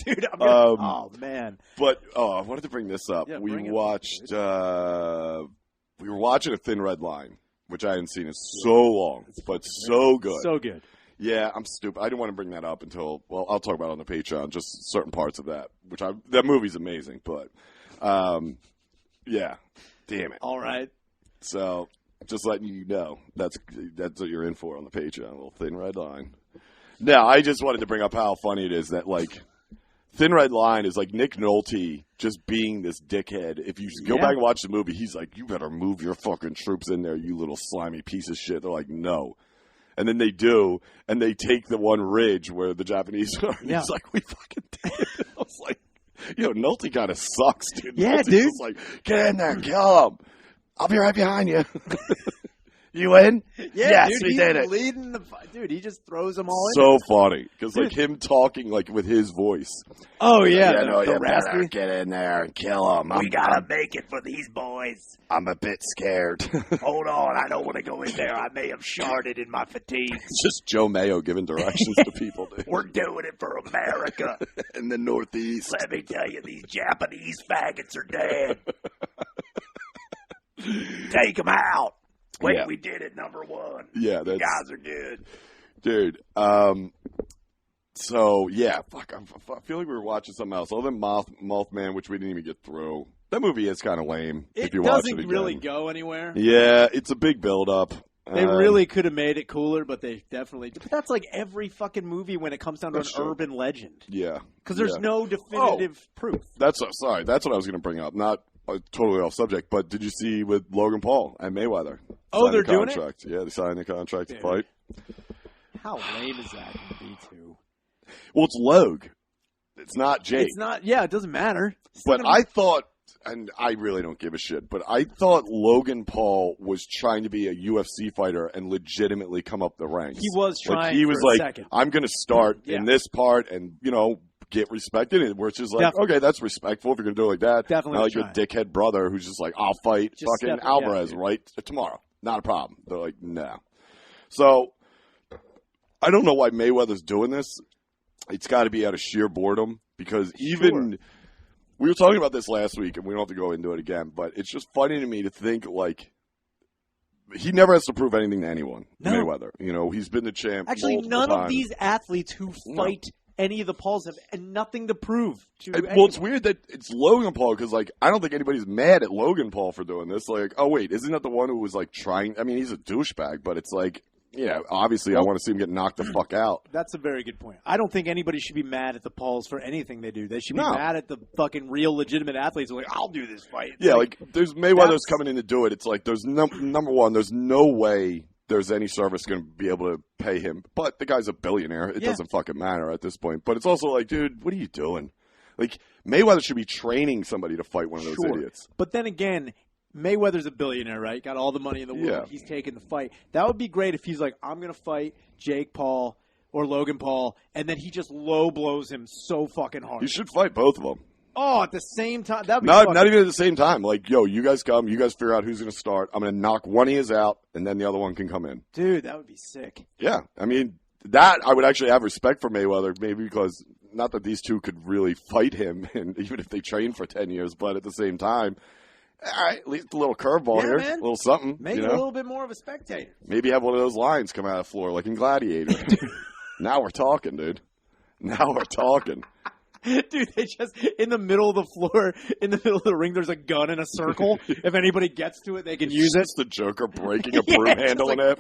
Dude, oh man. But I wanted to bring this up. Yeah, We bring it up, watched. We were watching A Thin Red Line, which I hadn't seen in so long, but so good. So good. Yeah, I'm stupid. I didn't want to bring that up until, well, I'll talk about it on the Patreon, just certain parts of that, that movie's amazing, but, yeah, damn it. All right. So, just letting you know, that's what you're in for on the Patreon, a little Thin Red Line. Now, I just wanted to bring up how funny it is that, like, Thin Red Line is like Nick Nolte just being this dickhead. If you go back and watch the movie, he's like, you better move your fucking troops in there, you little slimy piece of shit. They're like, no. And then they do, and they take the one ridge where the Japanese are. And he's like, we fucking did it. I was like, Nolte kind of sucks, dude. Yeah, Nolte's dude. just like, get in there, kill him. I'll be right behind you. You in? Yeah, yes, dude, we did it. Leading dude, he just throws them all in. So funny. Because, like, him talking, like, with his voice. Oh, yeah. The raspy. Get in there and kill him. We gotta make it for these boys. I'm a bit scared. Hold on, I don't want to go in there. I may have sharded in my fatigue. It's just Joe Mayo giving directions to people, dude. We're doing it for America. In the Northeast. Let me tell you, these Japanese faggots are dead. Take them out. Wait, we did it, number one. Yeah, you guys are good. Dude, so, yeah, fuck, I feel like we were watching something else. Other than Mothman, which we didn't even get through. That movie is kind of lame. If you watch it again. It doesn't really go anywhere. Yeah, it's a big build-up. They really could have made it cooler, but they definitely... But that's like every fucking movie when it comes down to an urban legend. Yeah. Because there's no definitive proof. That's what I was going to bring up. Not totally off subject, but did you see with Logan Paul and Mayweather? Oh, they're doing it? Yeah, they signed the contract to fight. How lame is that going to be, too? Well, it's Logue. It's not Jake. It's not... Yeah, it doesn't matter. But I thought... And I really don't give a shit, but I thought Logan Paul was trying to be a UFC fighter and legitimately come up the ranks. He was trying he was for a like, second. I'm going to start in this part and, get respected. And we're just like, okay, that's respectful if you're going to do it like that. Definitely not like your dickhead brother who's just like, I'll fight fucking Alvarez right tomorrow. Not a problem. They're like, no. So, I don't know why Mayweather's doing this. It's got to be out of sheer boredom because even... We were talking about this last week, and we don't have to go into it again, but it's just funny to me to think, like, he never has to prove anything to anyone, Mayweather. He's been the champ. Actually, none of these athletes who fight any of the Pauls have nothing to prove to anyone. Well, it's weird that it's Logan Paul, because, like, I don't think anybody's mad at Logan Paul for doing this. Like, oh, wait, isn't that the one who was, like, trying? I mean, he's a douchebag, but it's like... Yeah, obviously I want to see him get knocked the fuck out. That's a very good point. I don't think anybody should be mad at the Pauls for anything they do. They should be mad at the fucking real legitimate athletes who are like, I'll do this fight. Yeah, like there's Mayweather's coming in to do it. It's like there's number one, there's no way there's any service going to be able to pay him. But the guy's a billionaire. It doesn't fucking matter at this point. But it's also like, dude, what are you doing? Like Mayweather should be training somebody to fight one of those idiots. But then again, Mayweather's a billionaire, right? Got all the money in the world. Yeah. He's taking the fight. That would be great if he's like, I'm going to fight Jake Paul or Logan Paul, and then he just low blows him so fucking hard. You should fight both of them. Oh, at the same time? That'd be not even at the same time. Like, yo, you guys come. You guys figure out who's going to start. I'm going to knock one of you out, and then the other one can come in. Dude, that would be sick. Yeah. I mean, that I would actually have respect for Mayweather, maybe because not that these two could really fight him, and even if they trained for 10 years, but at the same time, all right, at least a little curveball here, man. a little something. Make it a little bit more of a spectator. Maybe have one of those lines come out of the floor like in Gladiator. Now we're talking, dude. Now we're talking. Dude, they just, in the middle of the floor, in the middle of the ring, there's a gun in a circle. If anybody gets to it, they can use it. It's the Joker breaking a broom handle in half.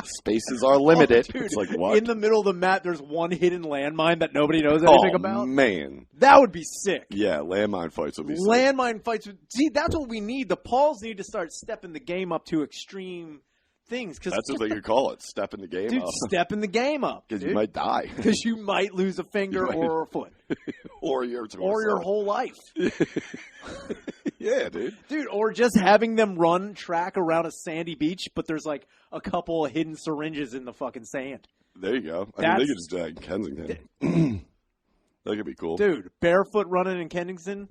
Spaces are limited. Oh, dude, it's like, what? In the middle of the mat, there's one hidden landmine that nobody knows anything about. Oh, man. That would be sick. Yeah, landmine fights would be sick. Landmine fights. See, that's what we need. The Pauls need to start stepping the game up to extreme things. That's what they could call it, stepping the game up. Step in the game up. Because you might die. Because you might lose a finger or a foot. or your whole life. Yeah, dude. Dude, or just having them run track around a sandy beach, but there's like a couple of hidden syringes in the fucking sand. There you go. I mean, they could just do that in Kensington. That could be cool. Dude, barefoot running in Kensington?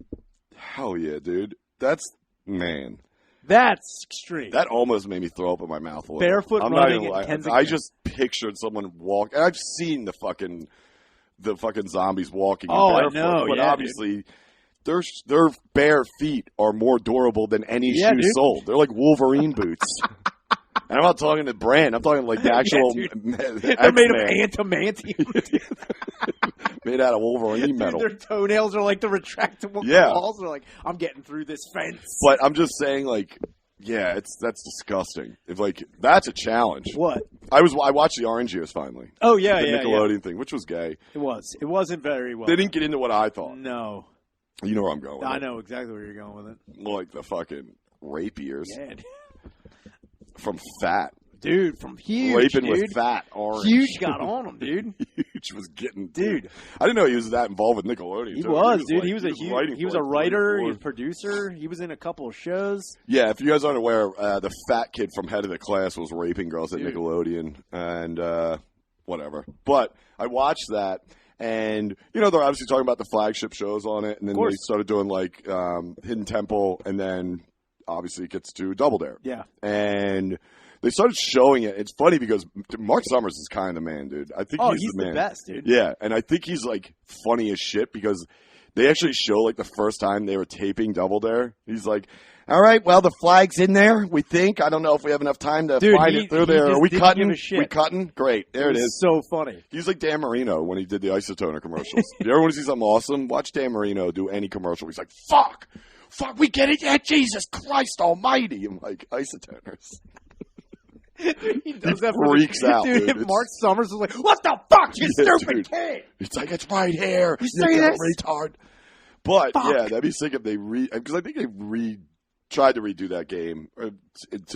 Hell yeah, dude. That's extreme. That almost made me throw up in my mouth a little. Barefoot running in Kensington. I just pictured someone walk. I've seen the fucking zombies walking barefoot. I know, but obviously their bare feet are more durable than any shoe sold. They're like Wolverine boots. And I'm not talking the brand. I'm talking like the actual. They're made of adamantium. Made out of Wolverine metal. Their toenails are like the retractable claws. They're like, I'm getting through this fence. But I'm just saying, like, yeah, that's disgusting. If like that's a challenge. What? I watched the Orange Years finally. Oh yeah, the yeah, Nickelodeon thing, which was gay. It was. It wasn't very well. They didn't get into what I thought. No. You know where I'm going with I it. know exactly where you're going with it. Like the fucking rape years. Yeah. From Fat. Dude, from Huge, Raping dude. with Fat Orange. Huge got on him, dude. Huge was getting... Dude. I didn't know he was that involved with Nickelodeon. He too. was, dude. Like, he was a writer. He was a producer. He was in a couple of shows. Yeah, if you guys aren't aware, the fat kid from Head of the Class was raping girls at Nickelodeon and whatever. But I watched that, and they're obviously talking about the flagship shows on it, and then they started doing like Hidden Temple, and then obviously it gets to Double Dare. Yeah, and they started showing it. It's funny because Mark Summers is kind of the man, dude. I think he's the man. Best, dude. Yeah, and I think he's like funny as shit because they actually show like the first time they were taping Double Dare. He's like, all right, well, the flag's in there, we think. I don't know if we have enough time to find it through there. Are we cutting? We cutting? Great. There it is. So funny. He's like Dan Marino when he did the Isotoner commercials. If you ever want to see something awesome, watch Dan Marino do any commercial. He's like, fuck, we get it yet? Jesus Christ almighty. I'm like, Isotoners. He freaks out, dude. Mark Summers was like, "What the fuck, you stupid kid?" It's like, it's right here. You say this, retard. But yeah, that'd be sick if they because I think they tried to redo that game to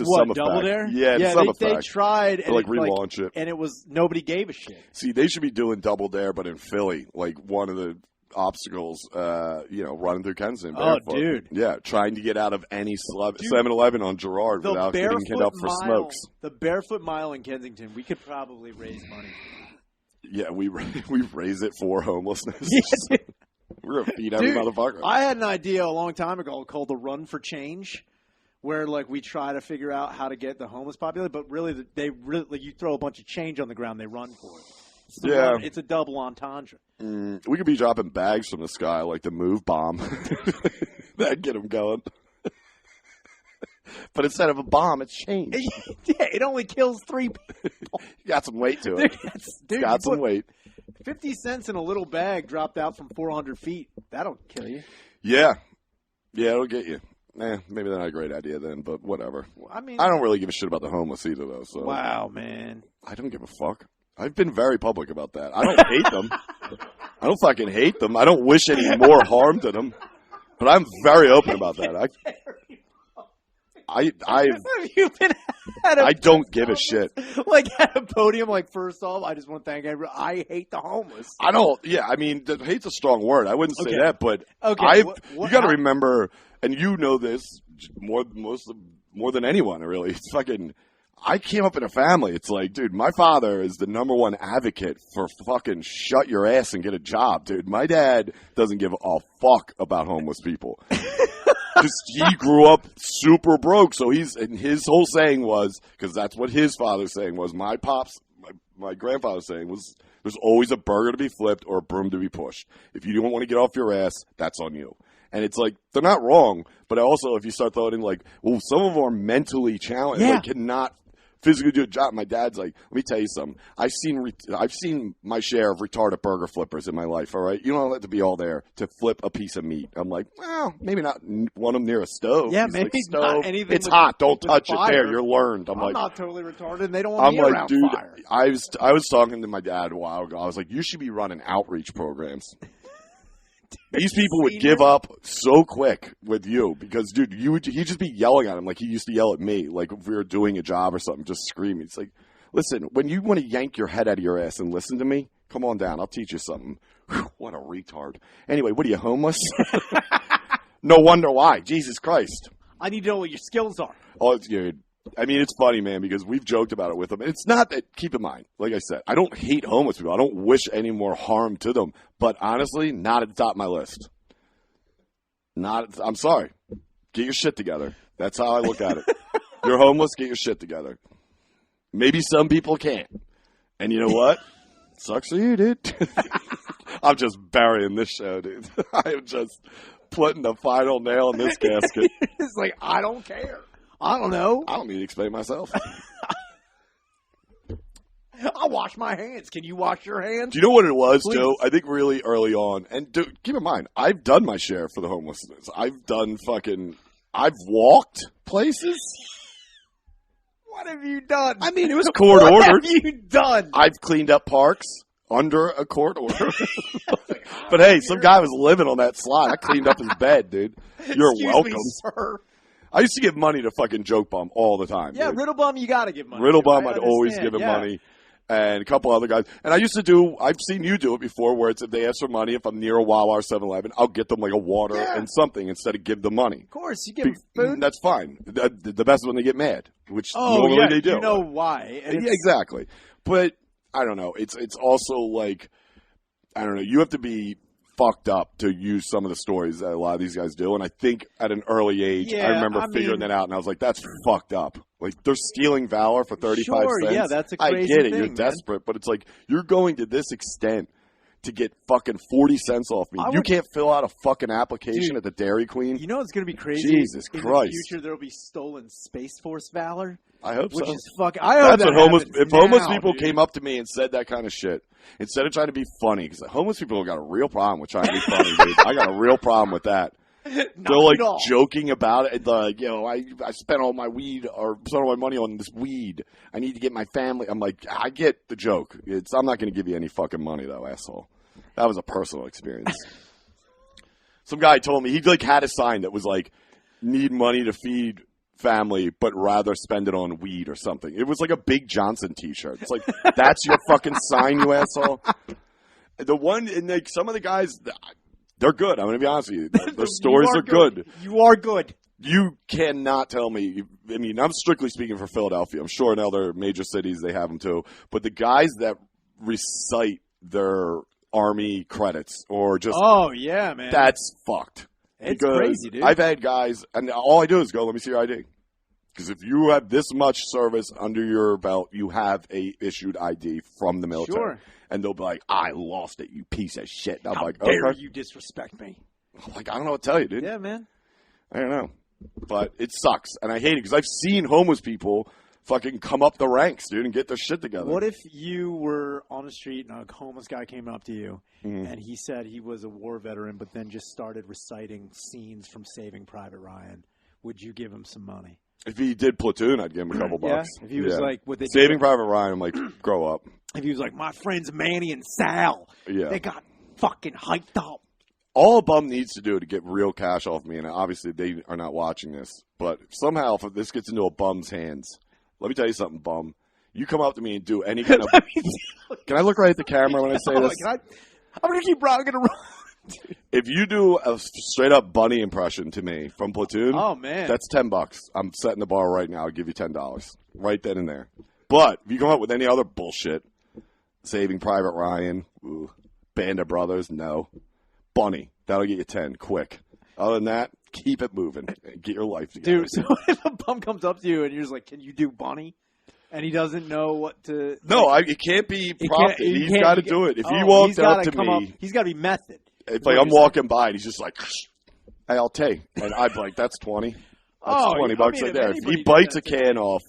some effect. Double Dare? Yeah, to some effect. They tried and like relaunch it, and it was nobody gave a shit. See, they should be doing Double Dare, but in Philly, like one of the obstacles, running through Kensington. Barefoot. Oh, dude. Yeah, trying to get out of any 7-Eleven on Girard without getting pinned up for smokes. The Barefoot Mile in Kensington, we could probably raise money. Yeah, we raise it for homelessness. Yeah, we're going to feed every motherfucker. I had an idea a long time ago called the Run for Change, where like we try to figure out how to get the homeless populated, but really you throw a bunch of change on the ground, they run for it. It's a double entendre. We could be dropping bags from the sky like the move bomb. That'd get them going. But instead of a bomb, it's change. Yeah, it only kills 3 people. You got some weight to it. Dude, got some weight. 50 cents in a little bag dropped out from 400 feet. That'll kill you. Yeah. Yeah, it'll get you. Maybe that's not a great idea then, but whatever. I mean, I don't really give a shit about the homeless either, though. So. Wow, man. I don't give a fuck. I've been very public about that. I don't hate them. I don't fucking hate them. I don't wish any more harm to them. But I'm very open about that. I don't give a shit. Like at a podium, like first off, I just want to thank everyone. I hate the homeless. I don't. Yeah, I mean, hate's a strong word. I wouldn't say that, but you got to remember, and you know this more than anyone. Really, it's fucking. I came up in a family. It's like, dude, my father is the number one advocate for fucking shut your ass and get a job, dude. My dad doesn't give a fuck about homeless people. Just he grew up super broke, so his whole saying was, because that's what his father's saying was, my grandfather's saying was, there's always a burger to be flipped or a broom to be pushed. If you don't want to get off your ass, that's on you. And it's like, they're not wrong, but also if you start throwing in like, well, some of them are mentally challenged, like cannot physically do a job. My dad's like, let me tell you something. I've seen my share of retarded burger flippers in my life, all right? You don't have to be all there to flip a piece of meat. I'm like, well, maybe not one of them near a stove. Yeah, He's maybe like, not anything. It's hot. Don't touch it there. You're learned. I'm not totally retarded. They don't want me around dude, fire. I was talking to my dad a while ago. I was like, you should be running outreach programs. These people would give up so quick with you because, dude, he'd just be yelling at him like he used to yell at me, like if we were doing a job or something, just screaming. It's like, listen, when you want to yank your head out of your ass and listen to me, come on down. I'll teach you something. Whew, what a retard. Anyway, what are you, homeless? No wonder why. Jesus Christ. I need to know what your skills are. Oh, dude. I mean, it's funny, man, because we've joked about it with them. It's not that, keep in mind, like I said, I don't hate homeless people. I don't wish any more harm to them. But honestly, not at the top of my list. I'm sorry. Get your shit together. That's how I look at it. You're homeless, get your shit together. Maybe some people can't. And you know what? Sucks for you, dude. I'm just burying this show, dude. I am just putting the final nail in this casket. It's like, I don't care. I don't know. I don't need to explain myself. I'll wash my hands. Can you wash your hands? Do you know what it was, Please. Joe? I think really early on, and dude, keep in mind, I've done my share for the homelessness. I've walked places. What have you done? I mean, it was court ordered. ordered. What have you done? I've cleaned up parks under a court order. But hey, some guy was living on that slide. I cleaned up his bed, dude. You're Excuse welcome. me, sir. I used to give money to fucking Joke Bum all the time. Yeah, dude. Riddle Bum, you got to give money. Riddle to, Bum, right? I'd always give him money. And a couple other guys. And I used to do, I've seen you do it before, where it's if they ask for money, if I'm near a Wawa or 7-Eleven, I'll get them like a water and something instead of give them money. Of course, you give them food. That's fine. The best is when they get mad, which normally they do. You know why. And yeah, exactly. But, I don't know. It's also like, I don't know. You have to be fucked up to use some of the stories that a lot of these guys do. And I think at an early age, I remember figuring that out, and I was like, that's fucked up. Like, they're stealing valor for 35 cents. Yeah, that's a crazy I get it. thing, You're desperate, but it's like, you're going to this extent to get fucking 40 cents off me. You can't fill out a fucking application at the Dairy Queen. You know what's going to be crazy? Jesus Christ. In the future, there will be stolen Space Force valor. I hope so. Which is fucking. I hope that's what if homeless people dude. came up to me and said that kind of shit, instead of trying to be funny, because homeless people have got a real problem with trying to be funny, dude. I got a real problem with that. They're like joking about it, like, you know, I spent all my weed or spent all my money on this weed. I need to get my family. I'm like, I get the joke. I'm not going to give you any fucking money though, asshole. That was a personal experience. Some guy told me he like had a sign that was like, need money to feed family, but rather spend it on weed or something. It was like a Big Johnson t-shirt. It's like, that's your fucking sign, you asshole. The one, and like some of the guys, they're good. I'm going to be honest with you. Their stories are good. You are good. You cannot tell me. I mean, I'm strictly speaking for Philadelphia. I'm sure in other major cities they have them too. But the guys that recite their Army credits or just, oh yeah, man, that's fucked. It's crazy, dude. I've had guys, and all I do is go, let me see your ID. Because if you have this much service under your belt, you have a issued ID from the military. Sure. And they'll be like, I lost it, you piece of shit. And I'm like, dare okay. you disrespect me? I'm like, I don't know what to tell you, dude. Yeah, man. I don't know. But it sucks. And I hate it because I've seen homeless people fucking come up the ranks, dude, and get their shit together. What if you were on the street and a homeless guy came up to you and he said he was a war veteran but then just started reciting scenes from Saving Private Ryan? Would you give him some money? If he did Platoon, I'd give him a couple bucks. If he was like, would they Saving Private Ryan, I'm like, grow up. If he was like, my friends Manny and Sal, they got fucking hyped up. All a bum needs to do to get real cash off me, and obviously they are not watching this, but somehow if this gets into a bum's hands, let me tell you something, bum. You come up to me and do any kind of... Can I look right at the camera when I say this? I'm going to keep rocking around. If you do a straight-up bunny impression to me from Platoon, oh man, that's $10. I'm setting the bar right now. I'll give you $10. Right then and there. But if you come up with any other bullshit, Saving Private Ryan, ooh, Band of Brothers, no. Bunny, that'll get you 10 quick. Other than that, keep it moving. Get your life together. Dude, so if a bum comes up to you and you're just like, can you do Bunny? And he doesn't know what to... No, it can't be prompted. He's got to do it. If he walked up to me... He's got to be method. If like I'm walking by and he's just like, hey, I'll take. And I'd be like, that's 20. That's $20 right there. If he bites a can off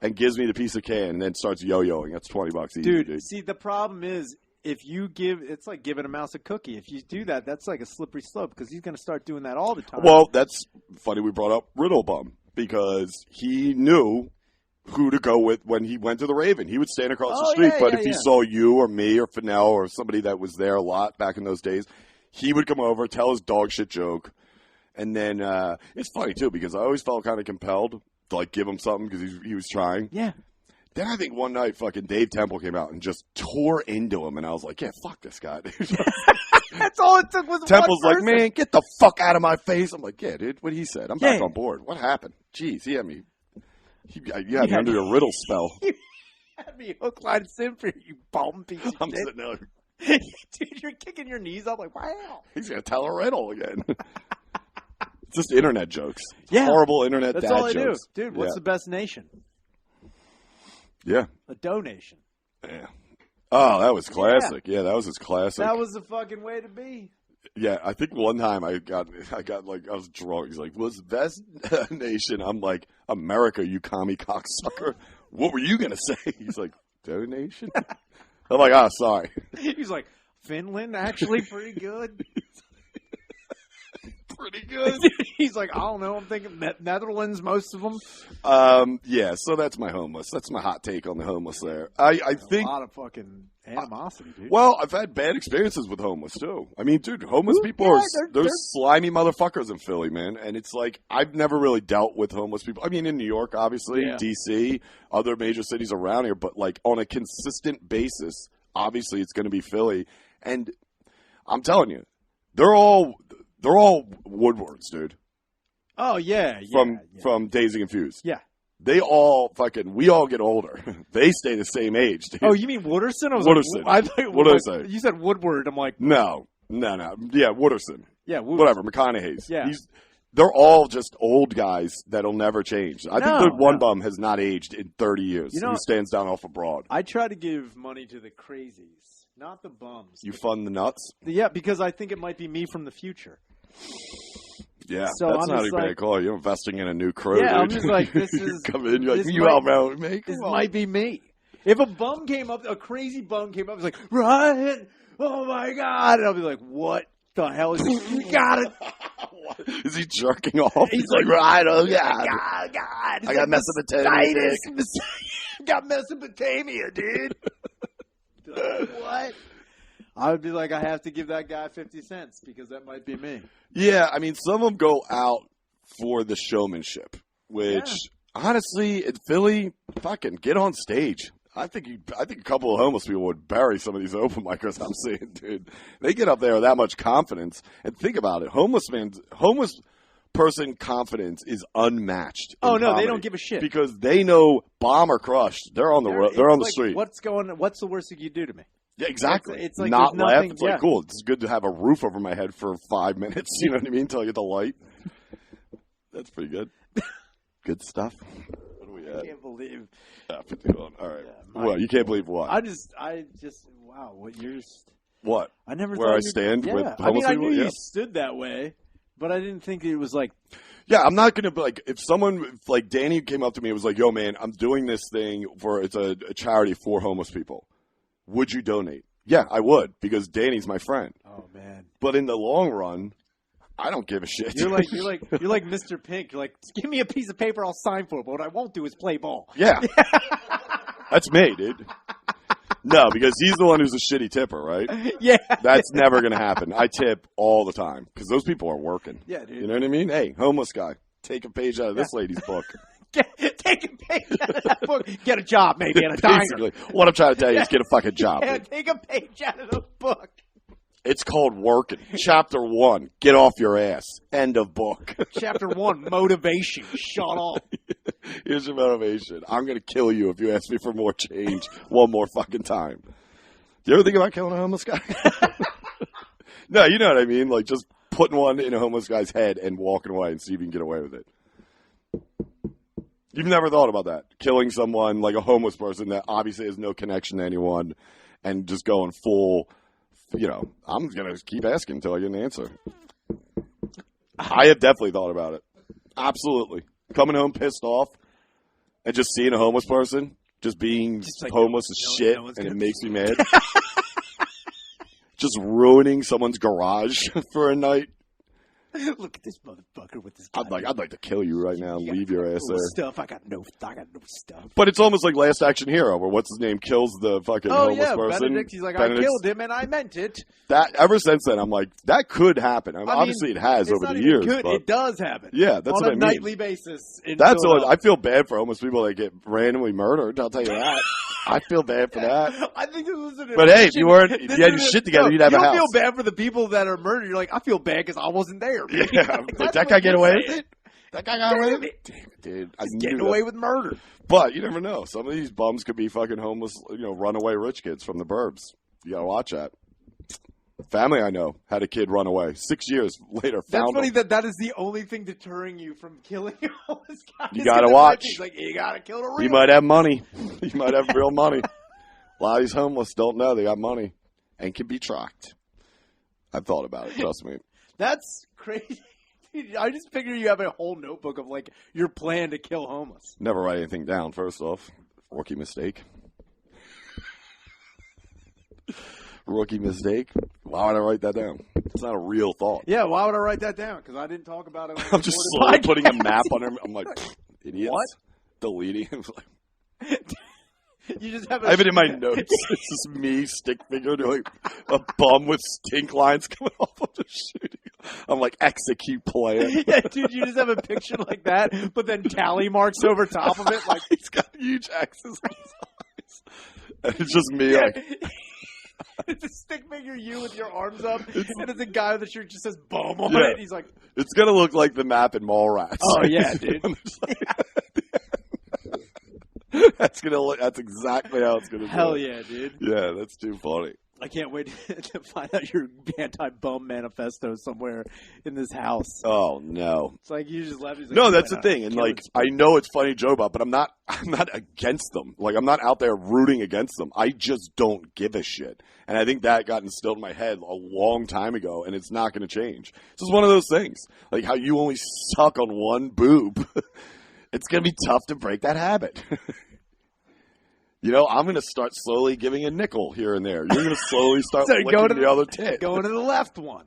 and gives me the piece of can and then starts yo-yoing, that's $20 easy, dude. See, the problem is, if you give, it's like giving a mouse a cookie. If you do that, that's like a slippery slope because he's going to start doing that all the time. Well, that's funny we brought up Riddle Bum because he knew who to go with when he went to the Raven. He would stand across the street, but if he saw you or me or Fennell or somebody that was there a lot back in those days, he would come over, tell his dog shit joke, and then it's funny too because I always felt kind of compelled to like give him something because he was trying. Yeah. Then I think one night fucking Dave Temple came out and just tore into him, and I was like, yeah, fuck this guy. That's all it took was Temple's one like, man, get the fuck out of my face. I'm like, yeah, dude, what he said. I'm back on board. What happened? Jeez, he had me. You had me under a riddle spell. You had me hook, line, and sinker, you bum piece of I'm shit. sitting there. Dude, you're kicking your knees up like, wow. He's going to tell a riddle again. It's just internet jokes. Yeah. Horrible internet That's dad all I jokes. do. Dude, what's the best nation? Yeah. A donation. Yeah. Oh, that was classic. Yeah, that was his classic. That was the fucking way to be. Yeah, I think one time I got like, I was drunk. He's like, what's the best nation? I'm like, America, you commie cocksucker. What were you going to say? He's like, donation? I'm like, oh, sorry. He's like, Finland, actually pretty good. pretty good. He's like, I don't know. I'm thinking Netherlands, most of them. Yeah, so that's my homeless. That's my hot take on the homeless there. I think a lot of fucking animosity, dude. Well, I've had bad experiences with homeless too. I mean, dude, homeless people yeah, they're slimy motherfuckers in Philly, man. And it's like I've never really dealt with homeless people. I mean, in New York, obviously, DC, other major cities around here, but like on a consistent basis, obviously it's going to be Philly. And I'm telling you, they're all Woodwards, dude. Oh yeah, from Dazed and Confused. Yeah. We all get older. They stay the same age, dude. Oh, you mean Wooderson? Wooderson. What did I say? You said Woodward. I'm like, No. Yeah, Wooderson. Yeah, whatever. McConaughey's. Yeah. They're all just old guys that'll never change. I think the one bum has not aged in 30 years. He stands down off of Broad. I try to give money to the crazies, not the bums. You fund the nuts? Yeah, because I think it might be me from the future. Yeah, so that's I'm not a bad call. You're investing in a new crew. Yeah, dude. I'm just like, this is. You come in, you're like, you out, me. This might be me. If a bum came up, a crazy bum came up, it's like, Ryan, oh my God. And I'll be like, what the hell is this? You got it. Is he jerking off? He's like, Ryan, oh God. God. I got Mesopotamia. Got Mesopotamia, dude. What? I would be like, I have to give that guy 50 cents because that might be me. Yeah, I mean, some of them go out for the showmanship, which honestly, in Philly, fucking get on stage. I think a couple of homeless people would bury some of these open micers I'm seeing, dude. They get up there with that much confidence, and think about it, homeless person confidence is unmatched. Oh no, they don't give a shit because they know bomb or crushed. They're on the street. What's the worst thing you do to me? Yeah, exactly. It's like not laugh. nothing, it's like, cool. It's good to have a roof over my head for 5 minutes. You know what I mean? Until I get the light. That's pretty good. Good stuff. What do we at? I can't believe. Yeah, 51. All right. Well, you can't believe what? I just, wow. What yours? What? I never where thought I stand with homeless I mean, I knew people? you stood that way, but I didn't think it was like. Yeah, I'm not gonna like if Danny came up to me and was like, "Yo, man, I'm doing this thing it's a charity for homeless people. Would you donate?" Yeah, I would because Danny's my friend. Oh man! But in the long run, I don't give a shit. You're like Mr. Pink. You're like, give me a piece of paper, I'll sign for it. But what I won't do is play ball. Yeah, that's me, dude. No, because he's the one who's a shitty tipper, right? Yeah, that's never gonna happen. I tip all the time because those people are working. Yeah, dude. You know what I mean? Hey, homeless guy, take a page out of this lady's book. Take a page out of that book. Get a job, maybe at a diner. Basically, what I'm trying to tell you is get a fucking job. Yeah, take a page out of the book. It's called working. Chapter 1, get off your ass. End of book. Chapter 1, motivation. Shut up. Here's your motivation. I'm going to kill you if you ask me for more change one more fucking time. Do you ever think about killing a homeless guy? No, you know what I mean? Like just putting one in a homeless guy's head and walking away and see if you can get away with it. You've never thought about that? Killing someone, like a homeless person that obviously has no connection to anyone and just going full, I'm going to keep asking until I get an answer. I have definitely thought about it. Absolutely. Coming home pissed off and just seeing a homeless person, just being homeless as shit, and it makes me mad. Just ruining someone's garage for a night. Look at this motherfucker with this. I'd like to kill you right now and leave your ass there. Stuff. I got no stuff. But it's almost like Last Action Hero, where what's his name kills the fucking homeless person. Benedict. He's like, I killed him and I meant it. That ever since then, I'm like, that could happen. Obviously, it has over the years. But it does happen. Yeah, that's what I mean. On a nightly basis. That's what I feel bad for homeless people that get randomly murdered. I'll tell you that. I feel bad for that. I think this was an. But hey, if you had your shit together, you'd have a house. You feel bad for the people that are murdered. You're like, I feel bad because I wasn't there. Yeah. Did that guy get away with it? That guy got away with it? Damn it, dude. He's getting away with murder. But you never know. Some of these bums could be fucking homeless, runaway rich kids from the burbs. You gotta watch that. Family I know had a kid run away. 6 years later, found That's funny him. that is the only thing deterring you from killing a homeless guy. You gotta watch. He's like, you gotta kill the real. You might have money. You might have real money. A lot of these homeless don't know they got money and can be tracked. I've thought about it. Trust me. That's crazy. I just figure you have a whole notebook of your plan to kill homeless. Never write anything down, first off. Rookie mistake. Rookie mistake. Why would I write that down? It's not a real thought. Yeah, why would I write that down? Because I didn't talk about it. On I'm just slowly putting a map on him. I'm like, idiots. What? Deleting him. You just have. I have it in my notes. It's just me, stick figure, doing a bum with stink lines coming off of the shooting. I'm like, execute player. Yeah, dude, you just have a picture like that, but then tally marks over top of it. Like he's got huge X's on his eyes. And it's just me. Yeah. Like, it's a stick figure you with your arms up, and it's a guy with a shirt just says "bum" on Yeah. it. He's like, it's gonna look like the map in Mallrats. "Oh yeah, dude." That's gonna look. That's exactly how it's gonna. Hell be. yeah, dude. Yeah, that's too funny. I can't wait to find out your anti-bum manifesto somewhere in this house. Oh no! It's like you just left. Like, No, that's the thing, and like I know it's funny joke about, but I'm not against them. Like I'm not out there rooting against them. I just don't give a shit, and I think that got instilled in my head a long time ago, and it's not going to change. This is one of those things, like how you only suck on one boob. It's going to be tough to break that habit. You know, I'm going to start slowly giving a nickel here and there. You're going to slowly start licking the other tit. Going to the left one.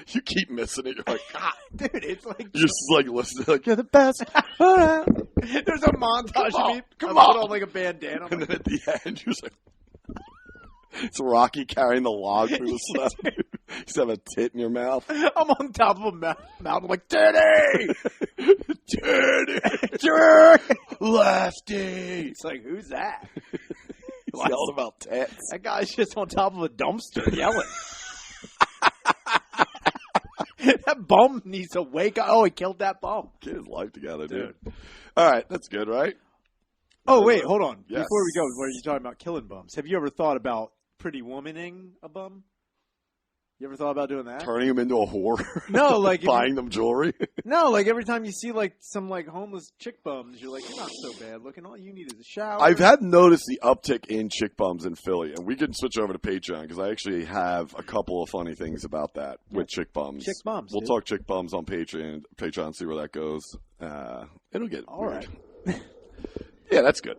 You keep missing it. You're like, God. Dude, it's like... You're just like listening, like, you're the best. There's a montage of me. Come I on. put on like a bandana. And then at the end, you're just like... It's Rocky carrying the log through the snow. You just have a tit in your mouth. I'm on top of a mountain. I'm like, Titty! Titty! Lefty! It's like, who's that? He's yelling about tits. That guy's just on top of a dumpster yelling. That bum needs to wake up. Oh, he killed that bum. Get his life together, dude. All right, that's good, right? Oh, wait, hold on. Yes. Before we go, where you talking about killing bums, have you ever thought about Pretty Womaning a bum? You ever thought about doing that? Turning him into a whore? No, like buying them jewelry? No, like every time you see like some like homeless chick bums, you're like, you're not so bad looking. All you need is a shower. I've had noticed the uptick in chick bums in Philly, and we can switch over to Patreon because I actually have a couple of funny things about that with chick bums. Chick bums. We'll dude. talk chick bums on Patreon, see where that goes. It'll get all weird. right. Yeah, that's good.